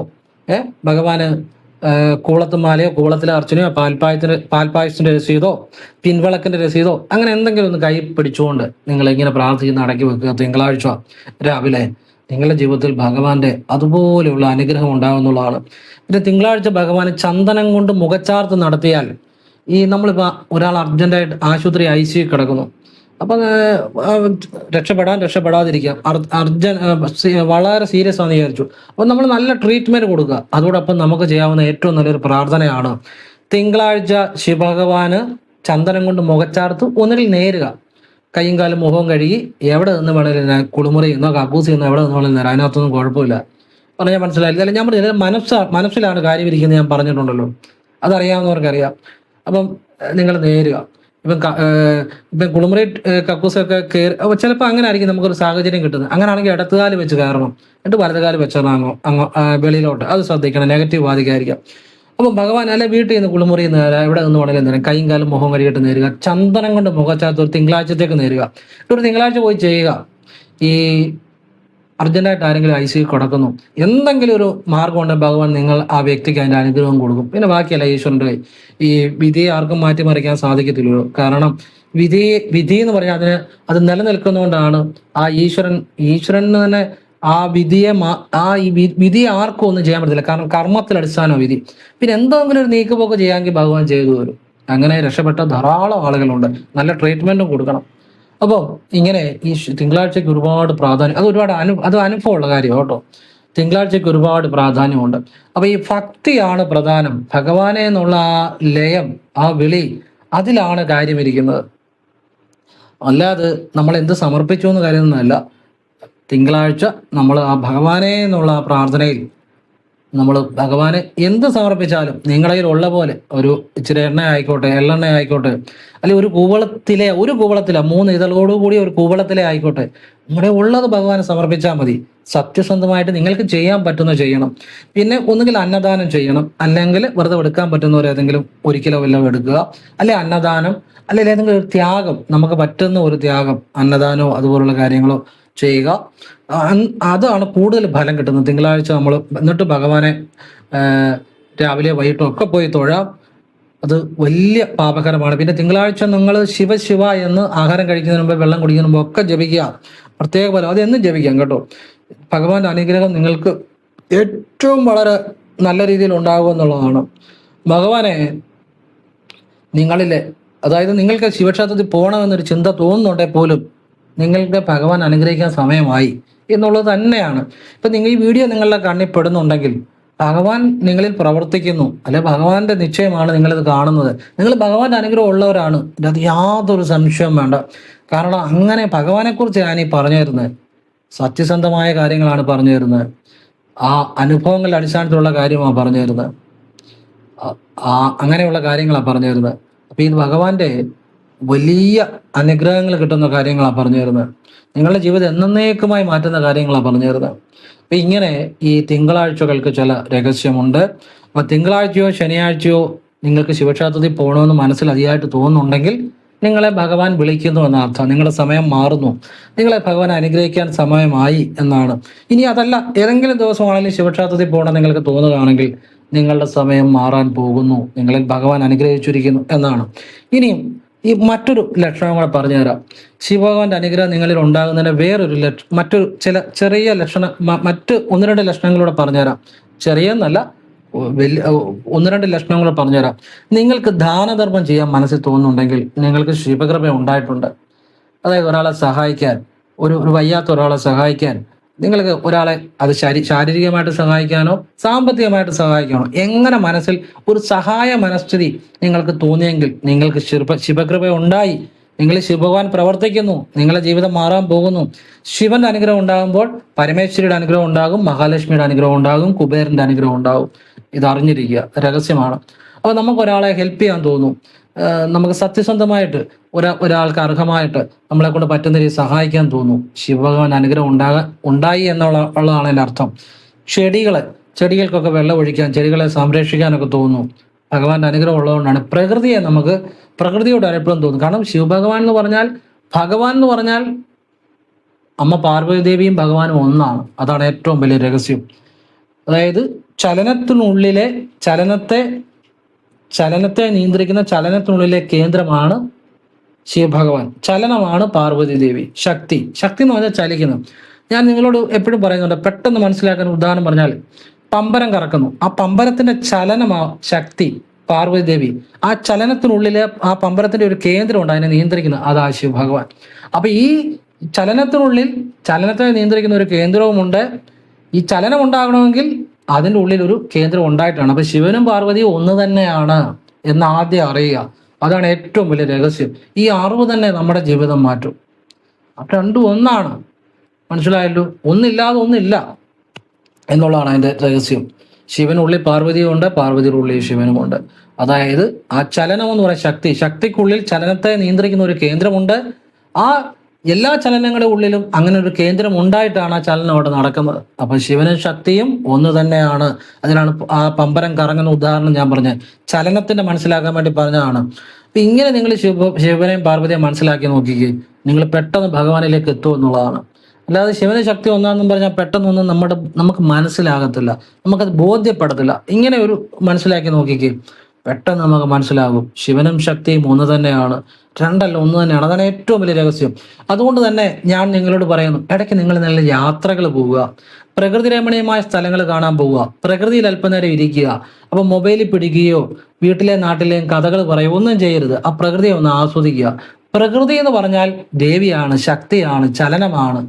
ഭഗവാന് കൂവളത്തുമാലയോ കൂവളത്തിലെ അർച്ചനയോ പാൽപ്പായസത്തിന്റെ രസീതോ പിൻവിളക്കിന്റെ രസീതോ അങ്ങനെ എന്തെങ്കിലും ഒന്ന് കൈ പിടിച്ചുകൊണ്ട് നിങ്ങൾ ഇങ്ങനെ പ്രാർത്ഥിച്ച് അടക്കി വെക്കുക. തിങ്കളാഴ്ച രാവിലെ നിങ്ങളുടെ ജീവിതത്തിൽ ഭഗവാന്റെ അതുപോലെയുള്ള അനുഗ്രഹം ഉണ്ടാകുന്നുള്ളതാണ്. പിന്നെ തിങ്കളാഴ്ച ഭഗവാന് ചന്ദനം കൊണ്ട് മുഖച്ചാർത്ത് നടത്തിയാൽ, നമ്മളിപ്പോൾ ഒരാൾ അർജന്റായിട്ട് ആശുപത്രി ICU കിടക്കുന്നു, അപ്പം രക്ഷപ്പെടാതിരിക്കാം, വളരെ സീരിയസ് ആണെന്ന് വിചാരിച്ചു, അപ്പം നമ്മൾ നല്ല ട്രീറ്റ്മെന്റ് കൊടുക്കുക. അതോടൊപ്പം നമുക്ക് ചെയ്യാവുന്ന ഏറ്റവും നല്ലൊരു പ്രാർത്ഥനയാണ് തിങ്കളാഴ്ച ശിവഭഗവാന് ചന്ദനം കൊണ്ട് മുഖച്ചാർത്ത് ഒന്നുകിൽ നേരുക, കൈയും കാലും മുഖവും കഴുകി എവിടെ നിന്ന് വേണമെങ്കിലും കുളിമുറി എന്നോ കക്കൂസി എന്നോ എവിടെ നിന്ന് വേണമെങ്കിലും നേരം, അതിനകത്തൊന്നും കുഴപ്പമില്ല. പറഞ്ഞാൽ മനസ്സിലായില്ല. അല്ല, ഞാൻ പറഞ്ഞത് മനസ്സിലാണ് കാര്യം ഇരിക്കുന്നത് ഞാൻ പറഞ്ഞിട്ടുണ്ടല്ലോ, അതറിയാവുന്നവർക്കറിയാം. അപ്പം നിങ്ങൾ നേരുക. ഇപ്പം കുളിമുറി കക്കൂസൊക്കെ കയറി ചിലപ്പോൾ അങ്ങനെ ആയിരിക്കും നമുക്കൊരു സാഹചര്യം കിട്ടുന്നത്. അങ്ങനെയാണെങ്കിൽ ഇടത്തുകാല് വെച്ച് കയറണം, എന്നിട്ട് വലതുകാല് വെച്ചതാങ്ങോ വെളിയിലോട്ട്. അത് ശ്രദ്ധിക്കണം, നെഗറ്റീവ് ബാധിക്കാതിരിക്കാം. അപ്പം ഭഗവാൻ അല്ലെ വീട്ടിൽ നിന്ന് കുളിമുറിയിൽ നിന്ന് എവിടെ നിന്ന് വേണമെങ്കിലും നേരം കൈയും കാലും മുഖം കഴുകിയിട്ട് നേരുക. ചന്ദനം കൊണ്ട് മുഖച്ചാർത്ത് ഒരു തിങ്കളാഴ്ചത്തേക്ക് നേരുക. ഒരു തിങ്കളാഴ്ച പോയി ചെയ്യുക. ഈ അർജന്റായിട്ട് ആരെങ്കിലും ICU കിടക്കുന്നു, എന്തെങ്കിലും ഒരു മാർഗം ഉണ്ടെങ്കിൽ ഭഗവാൻ ആ വ്യക്തിക്ക് അതിൻ്റെ അനുഗ്രഹം കൊടുക്കും. പിന്നെ ബാക്കിയല്ല ഈശ്വരൻ്റെ കൈ. ഈ വിധിയെ ആർക്കും മാറ്റിമറിക്കാൻ സാധിക്കത്തില്ലല്ലോ. കാരണം വിധി എന്ന് പറഞ്ഞാൽ അത് നിലനിൽക്കുന്നതുകൊണ്ടാണ് ആ ഈശ്വരന് തന്നെ ആ വിധിയെ ആർക്കും ഒന്നും ചെയ്യാൻ പറ്റത്തില്ല. കാരണം കർമ്മത്തിൽ അടിസ്ഥാന വിധി. പിന്നെ എന്തെങ്കിലും ഒരു നീക്കുപോക്ക് ചെയ്യാമെങ്കിൽ ഭഗവാൻ ചെയ്തു വരും. അങ്ങനെ രക്ഷപ്പെട്ട ധാരാളം ആളുകളുണ്ട്. നല്ല ട്രീറ്റ്മെന്റും കൊടുക്കണം. അപ്പോൾ ഇങ്ങനെ ഈ തിങ്കളാഴ്ചയ്ക്ക് ഒരുപാട് പ്രാധാന്യം, അത് ഒരുപാട് അത് അനുഭവമുള്ള കാര്യം കേട്ടോ. തിങ്കളാഴ്ചയ്ക്ക് ഒരുപാട് പ്രാധാന്യമുണ്ട്. അപ്പൊ ഈ ഭക്തിയാണ് പ്രധാനം. ഭഗവാനെ എന്നുള്ള ആ ലയം, ആ വിളി, അതിലാണ് കാര്യമിരിക്കുന്നത്. അല്ലാതെ നമ്മൾ എന്ത് സമർപ്പിച്ചു എന്ന് കരുതുന്നതല്ല. തിങ്കളാഴ്ച നമ്മൾ ആ ഭഗവാനെ എന്നുള്ള ആ പ്രാർത്ഥനയിൽ നമ്മൾ ഭഗവാനെ എന്ത് സമർപ്പിച്ചാലും നിങ്ങളുടെ കയ്യിൽ ഉള്ള പോലെ ഒരു ഇച്ചിരി എണ്ണ ആയിക്കോട്ടെ, എള്ളെണ്ണ ആയിക്കോട്ടെ, അല്ലെങ്കിൽ ഒരു കൂവളത്തിലെ 3 ഇതളോടുകൂടി ഒരു കൂവളത്തിലെ ആയിക്കോട്ടെ, നിങ്ങളുടെ ഉള്ളത് ഭഗവാനെ സമർപ്പിച്ചാൽ മതി. സത്യസന്ധമായിട്ട് നിങ്ങൾക്ക് ചെയ്യാൻ പറ്റുന്ന ചെയ്യണം. പിന്നെ ഒന്നുകിൽ അന്നദാനം ചെയ്യണം, അല്ലെങ്കിൽ വെറുതെ എടുക്കാൻ പറ്റുന്നവർ ഏതെങ്കിലും 1 കിലോ വല്ലതും എടുക്കുക, അല്ലെ അന്നദാനം, അല്ലെങ്കിൽ ഏതെങ്കിലും ഒരു ത്യാഗം, നമുക്ക് പറ്റുന്ന ഒരു ത്യാഗം, അന്നദാനമോ അതുപോലുള്ള കാര്യങ്ങളോ ചെയ്യുക. അതാണ് കൂടുതൽ ഫലം കിട്ടുന്നത്. തിങ്കളാഴ്ച നമ്മൾ എന്നിട്ട് ഭഗവാനെ രാവിലെ വൈകിട്ടും ഒക്കെ പോയി തൊഴാം. അത് വലിയ പാപകരമാണ്. പിന്നെ തിങ്കളാഴ്ച നിങ്ങൾ ശിവ എന്ന് ആഹാരം കഴിക്കുന്നതിന് മുമ്പ്, വെള്ളം കുടിക്കുന്നതിന് മുമ്പ് ഒക്കെ ജപിക്കുക. പ്രത്യേക ഫലം അത് എന്നും ജപിക്കാം കേട്ടോ. ഭഗവാന്റെ അനുഗ്രഹം നിങ്ങൾക്ക് ഏറ്റവും വളരെ നല്ല രീതിയിൽ ഉണ്ടാകും എന്നുള്ളതാണ്. ഭഗവാനെ നിങ്ങളിലെ, അതായത് നിങ്ങൾക്ക് ശിവക്ഷേത്രത്തിൽ പോകണമെന്നൊരു ചിന്ത തോന്നുന്നുണ്ടെങ്കിൽ പോലും നിങ്ങൾക്ക് ഭഗവാൻ അനുഗ്രഹിക്കാൻ സമയമായി എന്നുള്ളത് തന്നെയാണ്. ഇപ്പൊ നിങ്ങൾ ഈ വീഡിയോ നിങ്ങളുടെ കണ്ണിൽ പെടുന്നുണ്ടെങ്കിൽ ഭഗവാൻ നിങ്ങളിൽ പ്രവർത്തിക്കുന്നു, അല്ലെ ഭഗവാന്റെ നിശ്ചയമാണ് നിങ്ങളിത് കാണുന്നത്. നിങ്ങൾ ഭഗവാന്റെ അനുഗ്രഹം ഉള്ളവരാണ്, അത് യാതൊരു സംശയവും വേണ്ട. കാരണം അങ്ങനെ ഭഗവാനെക്കുറിച്ച് ഞാൻ ഈ പറഞ്ഞു തരുന്നത് സത്യസന്ധമായ കാര്യങ്ങളാണ് പറഞ്ഞു തരുന്നത്. ആ അനുഭവങ്ങളുടെ അടിസ്ഥാനത്തിലുള്ള കാര്യമാണ് പറഞ്ഞു തരുന്നത്. അങ്ങനെയുള്ള കാര്യങ്ങളാണ് പറഞ്ഞു തരുന്നത്. അപ്പൊ ഇത് ഭഗവാന്റെ വലിയ അനുഗ്രഹങ്ങൾ കിട്ടുന്ന കാര്യങ്ങളാണ് പറഞ്ഞു തരുന്നത്. നിങ്ങളുടെ ജീവിതം എന്നേക്കുമായി മാറ്റുന്ന കാര്യങ്ങളാണ് പറഞ്ഞു തരുന്നത്. അപ്പൊ ഇങ്ങനെ ഈ തിങ്കളാഴ്ചകൾക്ക് ചില രഹസ്യമുണ്ട്. അപ്പൊ തിങ്കളാഴ്ചയോ ശനിയാഴ്ചയോ നിങ്ങൾക്ക് ശിവക്ഷേത്രത്തിൽ പോകണമെന്ന് മനസ്സിൽ അതിയായിട്ട് തോന്നുന്നുണ്ടെങ്കിൽ നിങ്ങളെ ഭഗവാൻ വിളിക്കുന്നു എന്ന അർത്ഥം. നിങ്ങളുടെ സമയം മാറുന്നു, നിങ്ങളെ ഭഗവാൻ അനുഗ്രഹിക്കാൻ സമയമായി എന്നാണ്. ഇനി അതല്ല, ഏതെങ്കിലും ദിവസമാണെങ്കിലും ശിവക്ഷേത്രത്തിൽ പോകണം നിങ്ങൾക്ക് തോന്നുകയാണെങ്കിൽ നിങ്ങളുടെ സമയം മാറാൻ പോകുന്നു, നിങ്ങളിൽ ഭഗവാൻ അനുഗ്രഹിച്ചിരിക്കുന്നു എന്നാണ്. ഇനിയും ഈ മറ്റൊരു ലക്ഷണം കൂടെ പറഞ്ഞുതരാം. ശിവഭഗവാന്റെ അനുഗ്രഹം നിങ്ങളിൽ ഉണ്ടാകുന്നതിന് വേറൊരു മറ്റൊരു ചെറിയ ലക്ഷണം, മറ്റ് 1-2 ലക്ഷണങ്ങളൂടെ പറഞ്ഞുതരാം. ചെറിയെന്നല്ല, വലിയ 1-2 ലക്ഷണങ്ങൾ പറഞ്ഞുതരാം. നിങ്ങൾക്ക് ദാനധർമ്മം ചെയ്യാൻ മനസ്സിൽ തോന്നുന്നുണ്ടെങ്കിൽ നിങ്ങൾക്ക് ശിവകൃപ ഉണ്ടായിട്ടുണ്ട്. അതായത് ഒരാളെ സഹായിക്കാൻ, ഒരു വയ്യാത്ത ഒരാളെ സഹായിക്കാൻ, നിങ്ങൾക്ക് ഒരാളെ അത് ശാരീരികമായിട്ട് സഹായിക്കാനോ സാമ്പത്തികമായിട്ട് സഹായിക്കാനോ, എങ്ങനെ മനസ്സിൽ ഒരു സഹായ മനസ്ഥിതി നിങ്ങൾക്ക് തോന്നിയെങ്കിൽ നിങ്ങൾക്ക് ശിവകൃപ ഉണ്ടായി, നിങ്ങൾ ശിവഭഗവാൻ പ്രവർത്തിക്കുന്നു, നിങ്ങളുടെ ജീവിതം മാറാൻ പോകുന്നു. ശിവന്റെ അനുഗ്രഹം ഉണ്ടാകുമ്പോൾ പരമേശ്വരിയുടെ അനുഗ്രഹം ഉണ്ടാകും, മഹാലക്ഷ്മിയുടെ അനുഗ്രഹം ഉണ്ടാകും, കുബേരന്റെ അനുഗ്രഹം ഉണ്ടാകും. ഇത് അറിഞ്ഞിരിക്കുക, രഹസ്യമാണ്. അപ്പൊ നമുക്ക് ഒരാളെ ഹെൽപ്പ് ചെയ്യാൻ തോന്നും, നമുക്ക് സത്യസന്ധമായിട്ട് ഒരാൾക്ക് അർഹമായിട്ട് നമ്മളെ കൊണ്ട് പറ്റുന്ന രീതി സഹായിക്കാൻ തോന്നും. ശിവഭഗവാൻ അനുഗ്രഹം ഉണ്ടായി ഉള്ളതാണ് എൻ്റെ അർത്ഥം. ചെടികൾക്കൊക്കെ വെള്ളം ഒഴിക്കാൻ, ചെടികളെ സംരക്ഷിക്കാനൊക്കെ തോന്നും. ഭഗവാന്റെ അനുഗ്രഹം ഉള്ളതുകൊണ്ടാണ്. പ്രകൃതിയോട് എപ്പോഴും തോന്നും. കാരണം ഭഗവാൻ എന്ന് പറഞ്ഞാൽ അമ്മ പാർവതി ദേവിയും ഭഗവാനും ഒന്നാണ്. അതാണ് ഏറ്റവും വലിയ രഹസ്യം. അതായത് ചലനത്തെ നിയന്ത്രിക്കുന്ന ചലനത്തിനുള്ളിലെ കേന്ദ്രമാണ് ശിവഭഗവാൻ, ചലനമാണ് പാർവതി ദേവി. ശക്തി എന്ന് പറഞ്ഞാൽ ചലിക്കുന്നു. ഞാൻ നിങ്ങളോട് എപ്പോഴും പറയുന്നുണ്ട്, പെട്ടെന്ന് മനസ്സിലാക്കാൻ ഉദാഹരണം പറഞ്ഞാൽ, പമ്പരം കറക്കുന്നു, ആ പമ്പരത്തിന്റെ ചലനമാ ശക്തി പാർവതി ദേവി. ആ ചലനത്തിനുള്ളിലെ ആ പമ്പരത്തിന്റെ ഒരു കേന്ദ്രമുണ്ട് അതിനെ നിയന്ത്രിക്കുന്നത്, അതാ ശിവഭഗവാൻ. അപ്പൊ ഈ ചലനത്തിനുള്ളിൽ ചലനത്തെ നിയന്ത്രിക്കുന്ന ഒരു കേന്ദ്രവുമുണ്ട്. ഈ ചലനം ഉണ്ടാകണമെങ്കിൽ അതിൻ്റെ ഉള്ളിൽ ഒരു കേന്ദ്രം ഉണ്ടായിട്ടാണ്. അപ്പൊ ശിവനും പാർവതിയും ഒന്ന് തന്നെയാണ് എന്ന് ആദ്യം അറിയുക. അതാണ് ഏറ്റവും വലിയ രഹസ്യം. ഈ അറിവ് തന്നെ നമ്മുടെ ജീവിതം മാറ്റും. അപ്പൊ രണ്ടും ഒന്നാണ്, മനസ്സിലായല്ലോ. ഒന്നില്ലാതെ ഒന്നില്ല എന്നുള്ളതാണ് അതിൻ്റെ രഹസ്യം. ശിവനുള്ളിൽ പാർവതിയും ഉണ്ട്, പാർവതിയുടെ ഉള്ളിൽ ശിവനുമുണ്ട്. അതായത് ആ ചലനം എന്ന് പറയുന്ന ശക്തിക്കുള്ളിൽ ചലനത്തെ നിയന്ത്രിക്കുന്ന ഒരു കേന്ദ്രമുണ്ട്. ആ എല്ലാ ചലനങ്ങളുടെ ഉള്ളിലും അങ്ങനെ ഒരു കേന്ദ്രം ഉണ്ടായിട്ടാണ് ആ ചലനം അവിടെ നടക്കുന്നത്. അപ്പൊ ശിവനും ശക്തിയും ഒന്ന് തന്നെയാണ്. അതിനാണ് ആ പമ്പരം കറങ്ങുന്ന ഉദാഹരണം ഞാൻ പറഞ്ഞത്, ചലനത്തിന്റെ മനസ്സിലാക്കാൻ വേണ്ടി പറഞ്ഞതാണ്. അപ്പൊ ഇങ്ങനെ നിങ്ങൾ ശിവനെയും പാർവതിയെയും മനസ്സിലാക്കി നോക്കിക്കേ, നിങ്ങൾ പെട്ടെന്ന് ഭഗവാനിലേക്ക് എത്തും എന്നുള്ളതാണ്. അല്ലാതെ ശിവന് ശക്തി ഒന്നാണെന്നും പറഞ്ഞാൽ പെട്ടെന്നൊന്നും നമുക്ക് മനസ്സിലാകത്തില്ല, നമുക്കത് ബോധ്യപ്പെടത്തില്ല. ഇങ്ങനെ ഒരു മനസ്സിലാക്കി നോക്കിക്കേ, പെട്ടെന്ന് നമുക്ക് മനസ്സിലാകും ശിവനും ശക്തിയും ഒന്ന് തന്നെയാണ്, രണ്ടല്ല ഒന്ന് തന്നെയാണ്. അതാണ് ഏറ്റവും വലിയ രഹസ്യം. അതുകൊണ്ട് തന്നെ ഞാൻ നിങ്ങളോട് പറയുന്നു, ഇടയ്ക്ക് നിങ്ങൾ നല്ല യാത്രകൾ പോവുക, പ്രകൃതി രമണീയമായ സ്ഥലങ്ങൾ കാണാൻ പോവുക, പ്രകൃതിയിൽ അല്പനേരം ഇരിക്കുക. അപ്പൊ മൊബൈലിൽ പിടിക്കുകയോ വീട്ടിലെ നാട്ടിലെയും കഥകൾ പറയുകയോ ഒന്നും ചെയ്യരുത്. ആ പ്രകൃതിയെ ഒന്ന് ആസ്വദിക്കുക. പ്രകൃതി എന്ന് പറഞ്ഞാൽ ദേവിയാണ്, ശക്തിയാണ്, ചലനമാണ്.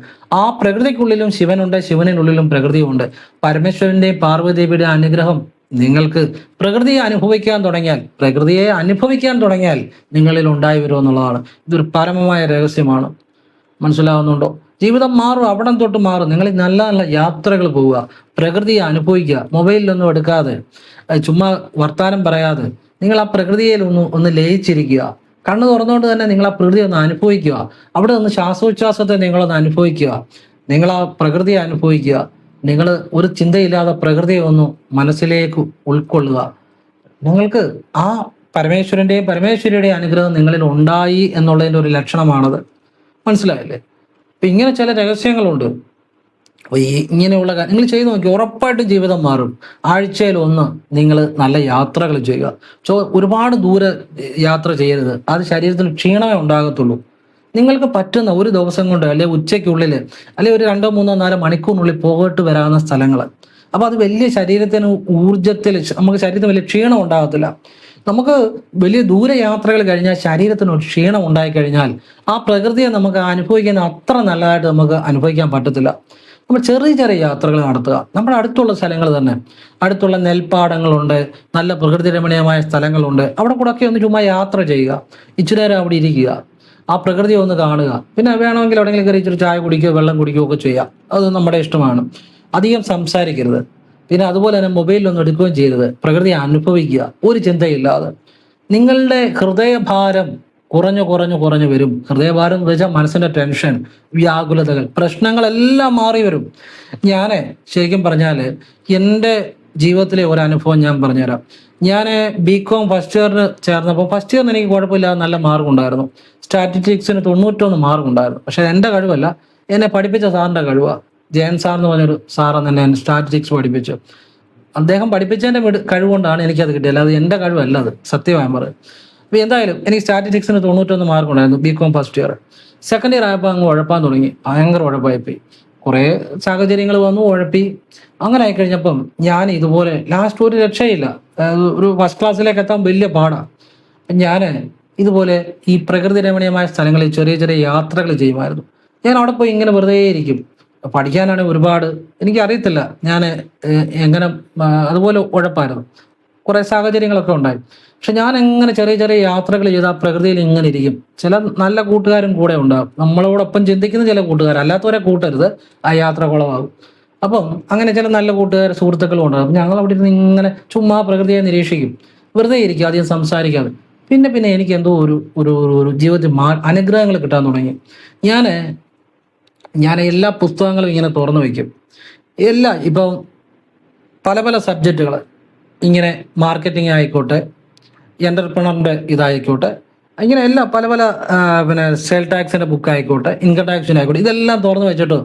ആ പ്രകൃതിക്കുള്ളിലും ശിവനുണ്ട്, ശിവനുള്ളിലും പ്രകൃതിയുണ്ട്. പരമേശ്വരന്റെയും പാർവ്വതീദേവിയുടെ അനുഗ്രഹം നിങ്ങൾക്ക് പ്രകൃതിയെ അനുഭവിക്കാൻ തുടങ്ങിയാൽ, പ്രകൃതിയെ അനുഭവിക്കാൻ തുടങ്ങിയാൽ നിങ്ങളിൽ ഉണ്ടായി വരും എന്നുള്ളതാണ്. ഇതൊരു പരമമായ രഹസ്യമാണ്. മനസ്സിലാവുന്നുണ്ടോ? ജീവിതം മാറും, അവിടം തൊട്ട് മാറും. നിങ്ങൾ നല്ല നല്ല യാത്രകൾ പോവുക, പ്രകൃതിയെ അനുഭവിക്കുക. മൊബൈലിലൊന്നും എടുക്കാതെ, ചുമ്മാ വർത്താനം പറയാതെ നിങ്ങൾ ആ പ്രകൃതിയിൽ ഒന്ന് ലയിച്ചിരിക്കുക. കണ്ണു തുറന്നുകൊണ്ട് തന്നെ നിങ്ങൾ ആ പ്രകൃതി ഒന്ന് അനുഭവിക്കുക. അവിടെ നിന്ന് ശ്വാസോച്ഛ്വാസത്തെ നിങ്ങളൊന്ന് അനുഭവിക്കുക. നിങ്ങൾ ആ പ്രകൃതിയെ അനുഭവിക്കുക. നിങ്ങൾ ഒരു ചിന്തയില്ലാതെ പ്രകൃതിയെ ഒന്ന് മനസ്സിലേക്ക് ഉൾക്കൊള്ളുക. നിങ്ങൾക്ക് ആ പരമേശ്വരന്റെയും പരമേശ്വരിയുടെയും അനുഗ്രഹം നിങ്ങളിൽ ഉണ്ടായി എന്നുള്ളതിൻ്റെ ഒരു ലക്ഷണമാണത്. മനസ്സിലായില്ലേ? അപ്പൊ ഇങ്ങനെ ചില രഹസ്യങ്ങളുണ്ട്. അപ്പൊ ഇങ്ങനെയുള്ള നിങ്ങൾ ചെയ്തു നോക്കി, ഉറപ്പായിട്ടും ജീവിതം മാറും. ആഴ്ചയിൽ ഒന്ന് നിങ്ങൾ നല്ല യാത്രകൾ ചെയ്യുക. ഒരുപാട് ദൂരെ യാത്ര ചെയ്യരുത്, അത് ശരീരത്തിന് ക്ഷീണമേ ഉണ്ടാകത്തുള്ളൂ. നിങ്ങൾക്ക് പറ്റുന്ന ഒരു ദിവസം കൊണ്ട്, അല്ലെ ഉച്ചയ്ക്കുള്ളിൽ, അല്ലെ ഒരു 2-3-4 മണിക്കൂറിനുള്ളിൽ പോയിട്ട് വരാവുന്ന സ്ഥലങ്ങൾ. അപ്പൊ അത് വലിയ ശരീരത്തിന് ഊർജത്തിൽ, നമുക്ക് ശരീരത്തിന് വലിയ ക്ഷീണം ഉണ്ടാകത്തില്ല. നമുക്ക് വലിയ ദൂര യാത്രകൾ കഴിഞ്ഞാൽ ശരീരത്തിന് ഒരു ക്ഷീണം ഉണ്ടായിക്കഴിഞ്ഞാൽ ആ പ്രകൃതിയെ നമുക്ക് അനുഭവിക്കുന്ന അത്ര നല്ലതായിട്ട് നമുക്ക് അനുഭവിക്കാൻ പറ്റത്തില്ല. നമ്മൾ ചെറിയ ചെറിയ യാത്രകൾ നടത്തുക. നമ്മുടെ അടുത്തുള്ള സ്ഥലങ്ങൾ തന്നെ, അടുത്തുള്ള നെൽപ്പാടങ്ങളുണ്ട്, നല്ല പ്രകൃതി രമണീയമായ സ്ഥലങ്ങളുണ്ട്. അവിടെ കൂടെ ഒക്കെ ഒന്ന് ചുമ്മാ യാത്ര ചെയ്യുക, ഇച്ചിരി നേരം അവിടെ ഇരിക്കുക, ആ പ്രകൃതിയെ ഒന്ന് കാണുക. പിന്നെ വേണമെങ്കിൽ എവിടെയെങ്കിലും കയറി ഇച്ചിരി ചായ കുടിക്കുകയോ വെള്ളം കുടിക്കുകയോ ഒക്കെ ചെയ്യാം. അത് നമ്മുടെ ഇഷ്ടമാണ്. അധികം സംസാരിക്കരുത്. പിന്നെ അതുപോലെ തന്നെ മൊബൈലിലൊന്നും എടുക്കുകയും ചെയ്യരുത്. പ്രകൃതിയെ അനുഭവിക്കുക ഒരു ചിന്തയില്ലാതെ. നിങ്ങളുടെ ഹൃദയഭാരം കുറഞ്ഞു വരും. ഹൃദയഭാരം എന്ന് വെച്ചാൽ മനസ്സിന്റെ ടെൻഷൻ, വ്യാകുലതകൾ, പ്രശ്നങ്ങളെല്ലാം മാറി വരും. ഞാൻ ശരിക്കും പറഞ്ഞാൽ എൻ്റെ ജീവിതത്തിലെ ഒരു അനുഭവം ഞാൻ പറഞ്ഞുതരാം. ഞാൻ BCom ഫസ്റ്റ് ഇയറിന് ചേർന്നപ്പോൾ, ഫസ്റ്റ് ഇയറിന് എനിക്ക് കുഴപ്പമില്ലാതെ നല്ല മാർക്ക് ഉണ്ടായിരുന്നു. സ്റ്റാറ്റിസ്റ്റിക്സിന് 91 മാർക്ക് ഉണ്ടായിരുന്നു. പക്ഷെ എൻ്റെ കഴിവല്ല, എന്നെ പഠിപ്പിച്ച സാറിൻ്റെ കഴിവാണ്. ജയൻ സാർ എന്ന് പറഞ്ഞൊരു സാറാണ് എന്നെ സ്റ്റാറ്റിസ്റ്റിക്സ് പഠിപ്പിച്ചു. അദ്ദേഹം പഠിപ്പിച്ചതിൻ്റെ കഴിവുകൊണ്ടാണ് എനിക്കത് കിട്ടിയത്, അല്ലാതെ എൻ്റെ കഴിവല്ല അത്, സത്യമായി പറയും. അപ്പോൾ എന്തായാലും എനിക്ക് സ്റ്റാറ്റിസ്റ്റിക്സിന് 91 മാർക്ക് ഉണ്ടായിരുന്നു BCom first year. Second year ആയപ്പോൾ അങ്ങ് ഉഴപ്പാൻ തുടങ്ങി, ഭയങ്കര ഉഴപ്പായിപ്പോയി. കുറേ സാഹചര്യങ്ങൾ വന്നു, ഉഴപ്പി. അങ്ങനെ ആയിക്കഴിഞ്ഞപ്പം ഞാൻ ഇതുപോലെ ലാസ്റ്റ് ഒരു രക്ഷയില്ല, ഒരു ഫസ്റ്റ് ക്ലാസ്സിലേക്ക് എത്താൻ വലിയ പാടാണ്. ഞാൻ ഇതുപോലെ ഈ പ്രകൃതി രമണീയമായ സ്ഥലങ്ങളിൽ ചെറിയ ചെറിയ യാത്രകൾ ചെയ്യുമായിരുന്നു. ഞാൻ അവിടെ പോയി ഇങ്ങനെ വെറുതെ ഇരിക്കും. പഠിക്കാനാണെങ്കിൽ ഒരുപാട് എനിക്കറിയത്തില്ല ഞാൻ എങ്ങനെ, അതുപോലെ ഉഴപ്പായിരുന്നു. കുറേ സാഹചര്യങ്ങളൊക്കെ ഉണ്ടായി. പക്ഷെ ഞാൻ എങ്ങനെ ചെറിയ ചെറിയ യാത്രകൾ ചെയ്ത് ആ പ്രകൃതിയിൽ ഇങ്ങനെ ഇരിക്കും. ചില നല്ല കൂട്ടുകാരും കൂടെ ഉണ്ടാകും, നമ്മളോടൊപ്പം ചിന്തിക്കുന്ന ചില കൂട്ടുകാർ, അല്ലാത്തവരെ കൂട്ടരുത്, ആ യാത്ര കുളമാകും. അപ്പം അങ്ങനെ ചില നല്ല കൂട്ടുകാർ, സുഹൃത്തുക്കളും ഉണ്ടാകും. അപ്പം ഞങ്ങൾ അവിടെ ഇരുന്ന് ഇങ്ങനെ ചുമ്മാ പ്രകൃതിയെ നിരീക്ഷിക്കും, വെറുതെ ഇരിക്കും, അധികം സംസാരിക്കാതെ. പിന്നെ എനിക്ക് എന്തോ ഒരു ഒരു ഒരു ജീവിതത്തിൽ അനുഗ്രഹങ്ങൾ കിട്ടാൻ തുടങ്ങി. ഞാൻ എല്ലാ പുസ്തകങ്ങളും ഇങ്ങനെ തുറന്നു വയ്ക്കും. ഇപ്പം പല പല സബ്ജക്റ്റുകൾ, ഇങ്ങനെ മാർക്കറ്റിംഗ് ആയിക്കോട്ടെ, എൻ്റർപ്രണറിൻ്റെ ഇതായിക്കോട്ടെ, ഇങ്ങനെ എല്ലാം പല പല പിന്നെ സെയിൽ ടാക്സിൻ്റെ ബുക്ക് ആയിക്കോട്ടെ, ഇൻകം ടാക്സിൻ്റെ ആയിക്കോട്ടെ, ഇതെല്ലാം തുറന്നു വെച്ചിട്ട്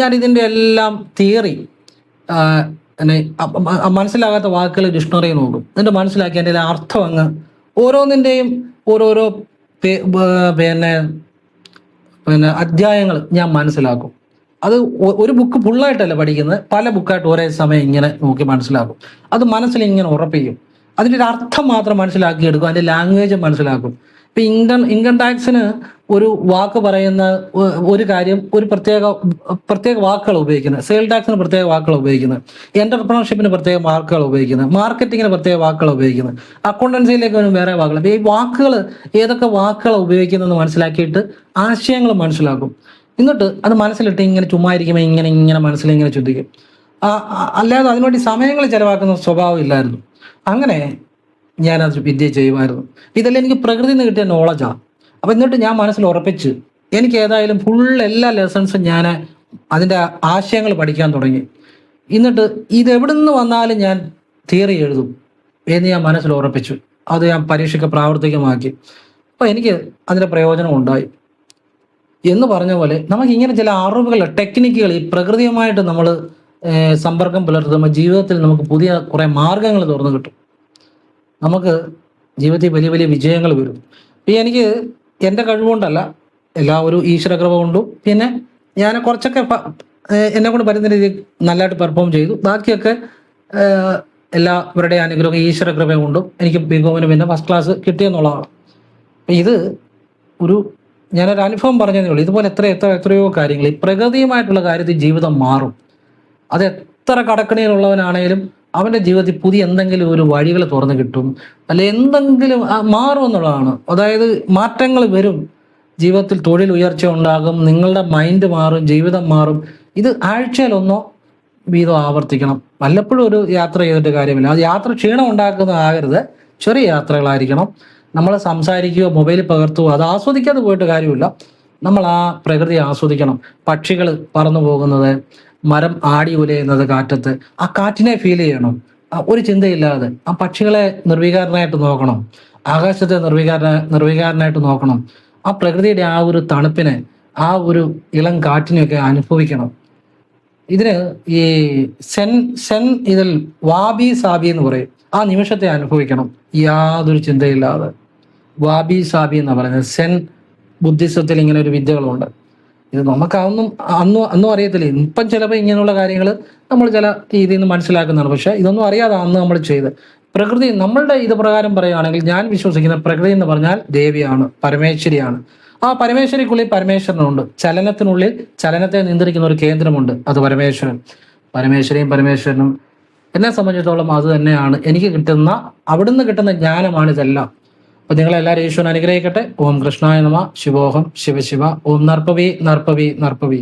ഞാൻ ഇതിൻ്റെ എല്ലാം തിയറി, മനസ്സിലാകാത്ത വാക്കുകൾ ഡിക്ഷണറി നോക്കും. എന്നിട്ട് മനസ്സിലാക്കി എൻ്റെ അർത്ഥം അങ്ങ് ഓരോന്നിൻ്റെയും ഓരോരോ പിന്നെ അധ്യായങ്ങൾ ഞാൻ മനസ്സിലാക്കും. അത് ഒരു ബുക്ക് ഫുള്ളായിട്ടല്ല പഠിക്കുന്നത്, പല ബുക്കായിട്ട് ഒരേ സമയം ഇങ്ങനെ നോക്കി മനസ്സിലാക്കും. അത് മനസ്സിൽ ഇങ്ങനെ ഉറപ്പിക്കും. അതിൻ്റെ ഒരു അർത്ഥം മാത്രം മനസ്സിലാക്കിയെടുക്കും, അതിൻ്റെ ലാംഗ്വേജ് മനസ്സിലാക്കും. ഇപ്പം ഇൻകം ടാക്സിന് ഒരു വാക്ക് പറയുന്ന ഒരു കാര്യം, ഒരു പ്രത്യേക വാക്കുകൾ ഉപയോഗിക്കുന്നത്, സെയിൽ ടാക്സിന് പ്രത്യേക വാക്കുകൾ ഉപയോഗിക്കുന്നത്, എന്റർപ്രണർഷിപ്പിന് പ്രത്യേക വാക്കുകൾ ഉപയോഗിക്കുന്നത്, മാർക്കറ്റിങ്ങിന് പ്രത്യേക വാക്കുകൾ ഉപയോഗിക്കുന്നത്, അക്കൗണ്ടൻസിയിലേക്ക് വേറെ വാക്കുകൾ. അപ്പോൾ ഈ വാക്കുകൾ ഏതൊക്കെ വാക്കുകൾ ഉപയോഗിക്കുന്നതെന്ന് മനസ്സിലാക്കിയിട്ട് ആശയങ്ങൾ മനസ്സിലാക്കും. എന്നിട്ട് അത് മനസ്സിലിട്ട് ഇങ്ങനെ ചുമ്മാ ഇരിക്കുമ്പോൾ ഇങ്ങനെ മനസ്സിലിങ്ങനെ ചിന്തിക്കും. അല്ലാതെ അതിനുവേണ്ടി സമയങ്ങൾ ചിലവാക്കുന്ന സ്വഭാവം ഇല്ലായിരുന്നു. അങ്ങനെ ഞാനത് വിദ്യ ചെയ്യുമായിരുന്നു. ഇതെല്ലാം എനിക്ക് പ്രകൃതിയിൽ നിന്ന് കിട്ടിയ നോളജാണ്. അപ്പം എന്നിട്ട് ഞാൻ മനസ്സിൽ ഉറപ്പിച്ച് എനിക്ക് ഏതായാലും എല്ലാ ലെസൺസും ഞാൻ അതിൻ്റെ ആശയങ്ങൾ പഠിക്കാൻ തുടങ്ങി. എന്നിട്ട് ഇതെവിടെ നിന്ന് വന്നാലും ഞാൻ തിയറി എഴുതും എന്ന് ഞാൻ മനസ്സിൽ ഉറപ്പിച്ചു. അത് ഞാൻ പരീക്ഷയ്ക്ക് പ്രാവർത്തികമാക്കി. അപ്പോൾ എനിക്ക് അതിൻ്റെ പ്രയോജനം ഉണ്ടായി. എന്ന് പറഞ്ഞ പോലെ നമുക്ക് ഇങ്ങനെ ചില അറിവുകൾ, ടെക്നിക്കുകൾ, ഈ പ്രകൃതിയുമായിട്ട് നമ്മൾ സമ്പർക്കം പുലർത്തുമ്പോൾ ജീവിതത്തിൽ നമുക്ക് പുതിയ കുറേ മാർഗങ്ങൾ തുറന്നു കിട്ടും. നമുക്ക് ജീവിതത്തിൽ വലിയ വലിയ വിജയങ്ങൾ വരും. ഈ എനിക്ക് എൻ്റെ കഴിവുകൊണ്ടല്ല, എല്ലാ ഒരു ഈശ്വരകൃപ കൊണ്ടും പിന്നെ ഞാൻ കുറച്ചൊക്കെ എന്നെ കൊണ്ട് പറ്റുന്ന രീതിയിൽ നല്ലതായിട്ട് പെർഫോം ചെയ്തു. ബാക്കിയൊക്കെ എല്ലാവരുടെ അനുഗ്രഹം ഈശ്വരകൃപ കൊണ്ടും എനിക്ക് ബികോമിന് പിന്നെ ഫസ്റ്റ് ക്ലാസ് കിട്ടിയെന്നുള്ളതാണ്. ഇത് ഒരു ഞാനൊരു അനുഭവം പറഞ്ഞതേ ഉള്ളൂ. ഇതുപോലെ എത്രയോ കാര്യങ്ങൾ ഈ പ്രകൃതിയുമായിട്ടുള്ള കാര്യത്തിൽ ജീവിതം മാറും. അത് എത്ര കടക്കണിയിലുള്ളവനാണേലും അവൻ്റെ ജീവിതത്തിൽ പുതിയ എന്തെങ്കിലും ഒരു വഴികൾ തുറന്നു കിട്ടും, അല്ലെ എന്തെങ്കിലും മാറും എന്നുള്ളതാണ്. അതായത് മാറ്റങ്ങൾ വരും ജീവിതത്തിൽ, തൊഴിൽ ഉയർച്ച ഉണ്ടാകും, നിങ്ങളുടെ മൈൻഡ് മാറും, ജീവിതം മാറും. ഇത് ആഴ്ചയിലൊന്നോ വീതം ആവർത്തിക്കണം. വല്ലപ്പോഴും ഒരു യാത്ര ചെയ്തിട്ട് കാര്യമില്ല. അത് യാത്ര ക്ഷീണം ഉണ്ടാക്കുന്നതാകരുത്, ചെറിയ യാത്രകളായിരിക്കണം. നമ്മൾ സംസാരിക്കുകയോ മൊബൈലിൽ പകർത്തുകയോ അത് ആസ്വദിക്കാതെ പോയിട്ട് കാര്യമില്ല. നമ്മൾ ആ പ്രകൃതി ആസ്വദിക്കണം. പക്ഷികൾ പറന്നു പോകുന്നത്, മരം ആടി ഉലയുന്നത് കാറ്റത്ത്, ആ കാറ്റിനെ ഫീൽ ചെയ്യണം. ഒരു ചിന്തയില്ലാതെ ആ പക്ഷികളെ നിർവികാരനായിട്ട് നോക്കണം, ആകാശത്തെ നിർവികാരനായിട്ട് നോക്കണം. ആ പ്രകൃതിയുടെ ആ ഒരു തണുപ്പിനെ, ആ ഒരു ഇളം കാറ്റിനെയൊക്കെ അനുഭവിക്കണം. ഇതിന് ഈ സെൻ ഇതിൽ വാബി സാബി എന്ന് പറയും. ആ നിമിഷത്തെ അനുഭവിക്കണം യാതൊരു ചിന്തയില്ലാതെ. വാബി സാബി എന്ന് പറയുന്നത് സെൻ ബുദ്ധിസത്തിൽ ഇങ്ങനെ ഒരു വിദ്യകളുണ്ട്. ഇത് നമുക്ക് അന്നും അറിയത്തില്ല. ഇപ്പം ചിലപ്പോൾ ഇങ്ങനെയുള്ള കാര്യങ്ങൾ നമ്മൾ ചില രീതിയിൽ നിന്ന് മനസ്സിലാക്കുന്നതാണ്. പക്ഷെ ഇതൊന്നും അറിയാതെ അന്ന് നമ്മൾ ചെയ്ത് പ്രകൃതി നമ്മളുടെ ഇത് പ്രകാരം പറയുകയാണെങ്കിൽ ഞാൻ വിശ്വസിക്കുന്ന പ്രകൃതി എന്ന് പറഞ്ഞാൽ ദേവിയാണ്, പരമേശ്വരിയാണ്. ആ പരമേശ്വരിക്കുള്ളിൽ പരമേശ്വരനുണ്ട്. ചലനത്തിനുള്ളിൽ ചലനത്തെ നിയന്ത്രിക്കുന്ന ഒരു കേന്ദ്രമുണ്ട്, അത് പരമേശ്വരൻ. പരമേശ്വരനും എന്നെ സംബന്ധിച്ചിടത്തോളം അത് തന്നെയാണ് എനിക്ക് കിട്ടുന്ന, അവിടുന്ന് കിട്ടുന്ന ജ്ഞാനമാണ് ഇതെല്ലാം. അപ്പൊ നിങ്ങളെല്ലാവരും ഈശ്വരൻ അനുഗ്രഹിക്കട്ടെ. ഓം കൃഷ്ണായ നമഃ. ശിവോഹം ശിവശിവ. ഓം നർപ്പവി നർപ്പവി നർപ്പവി.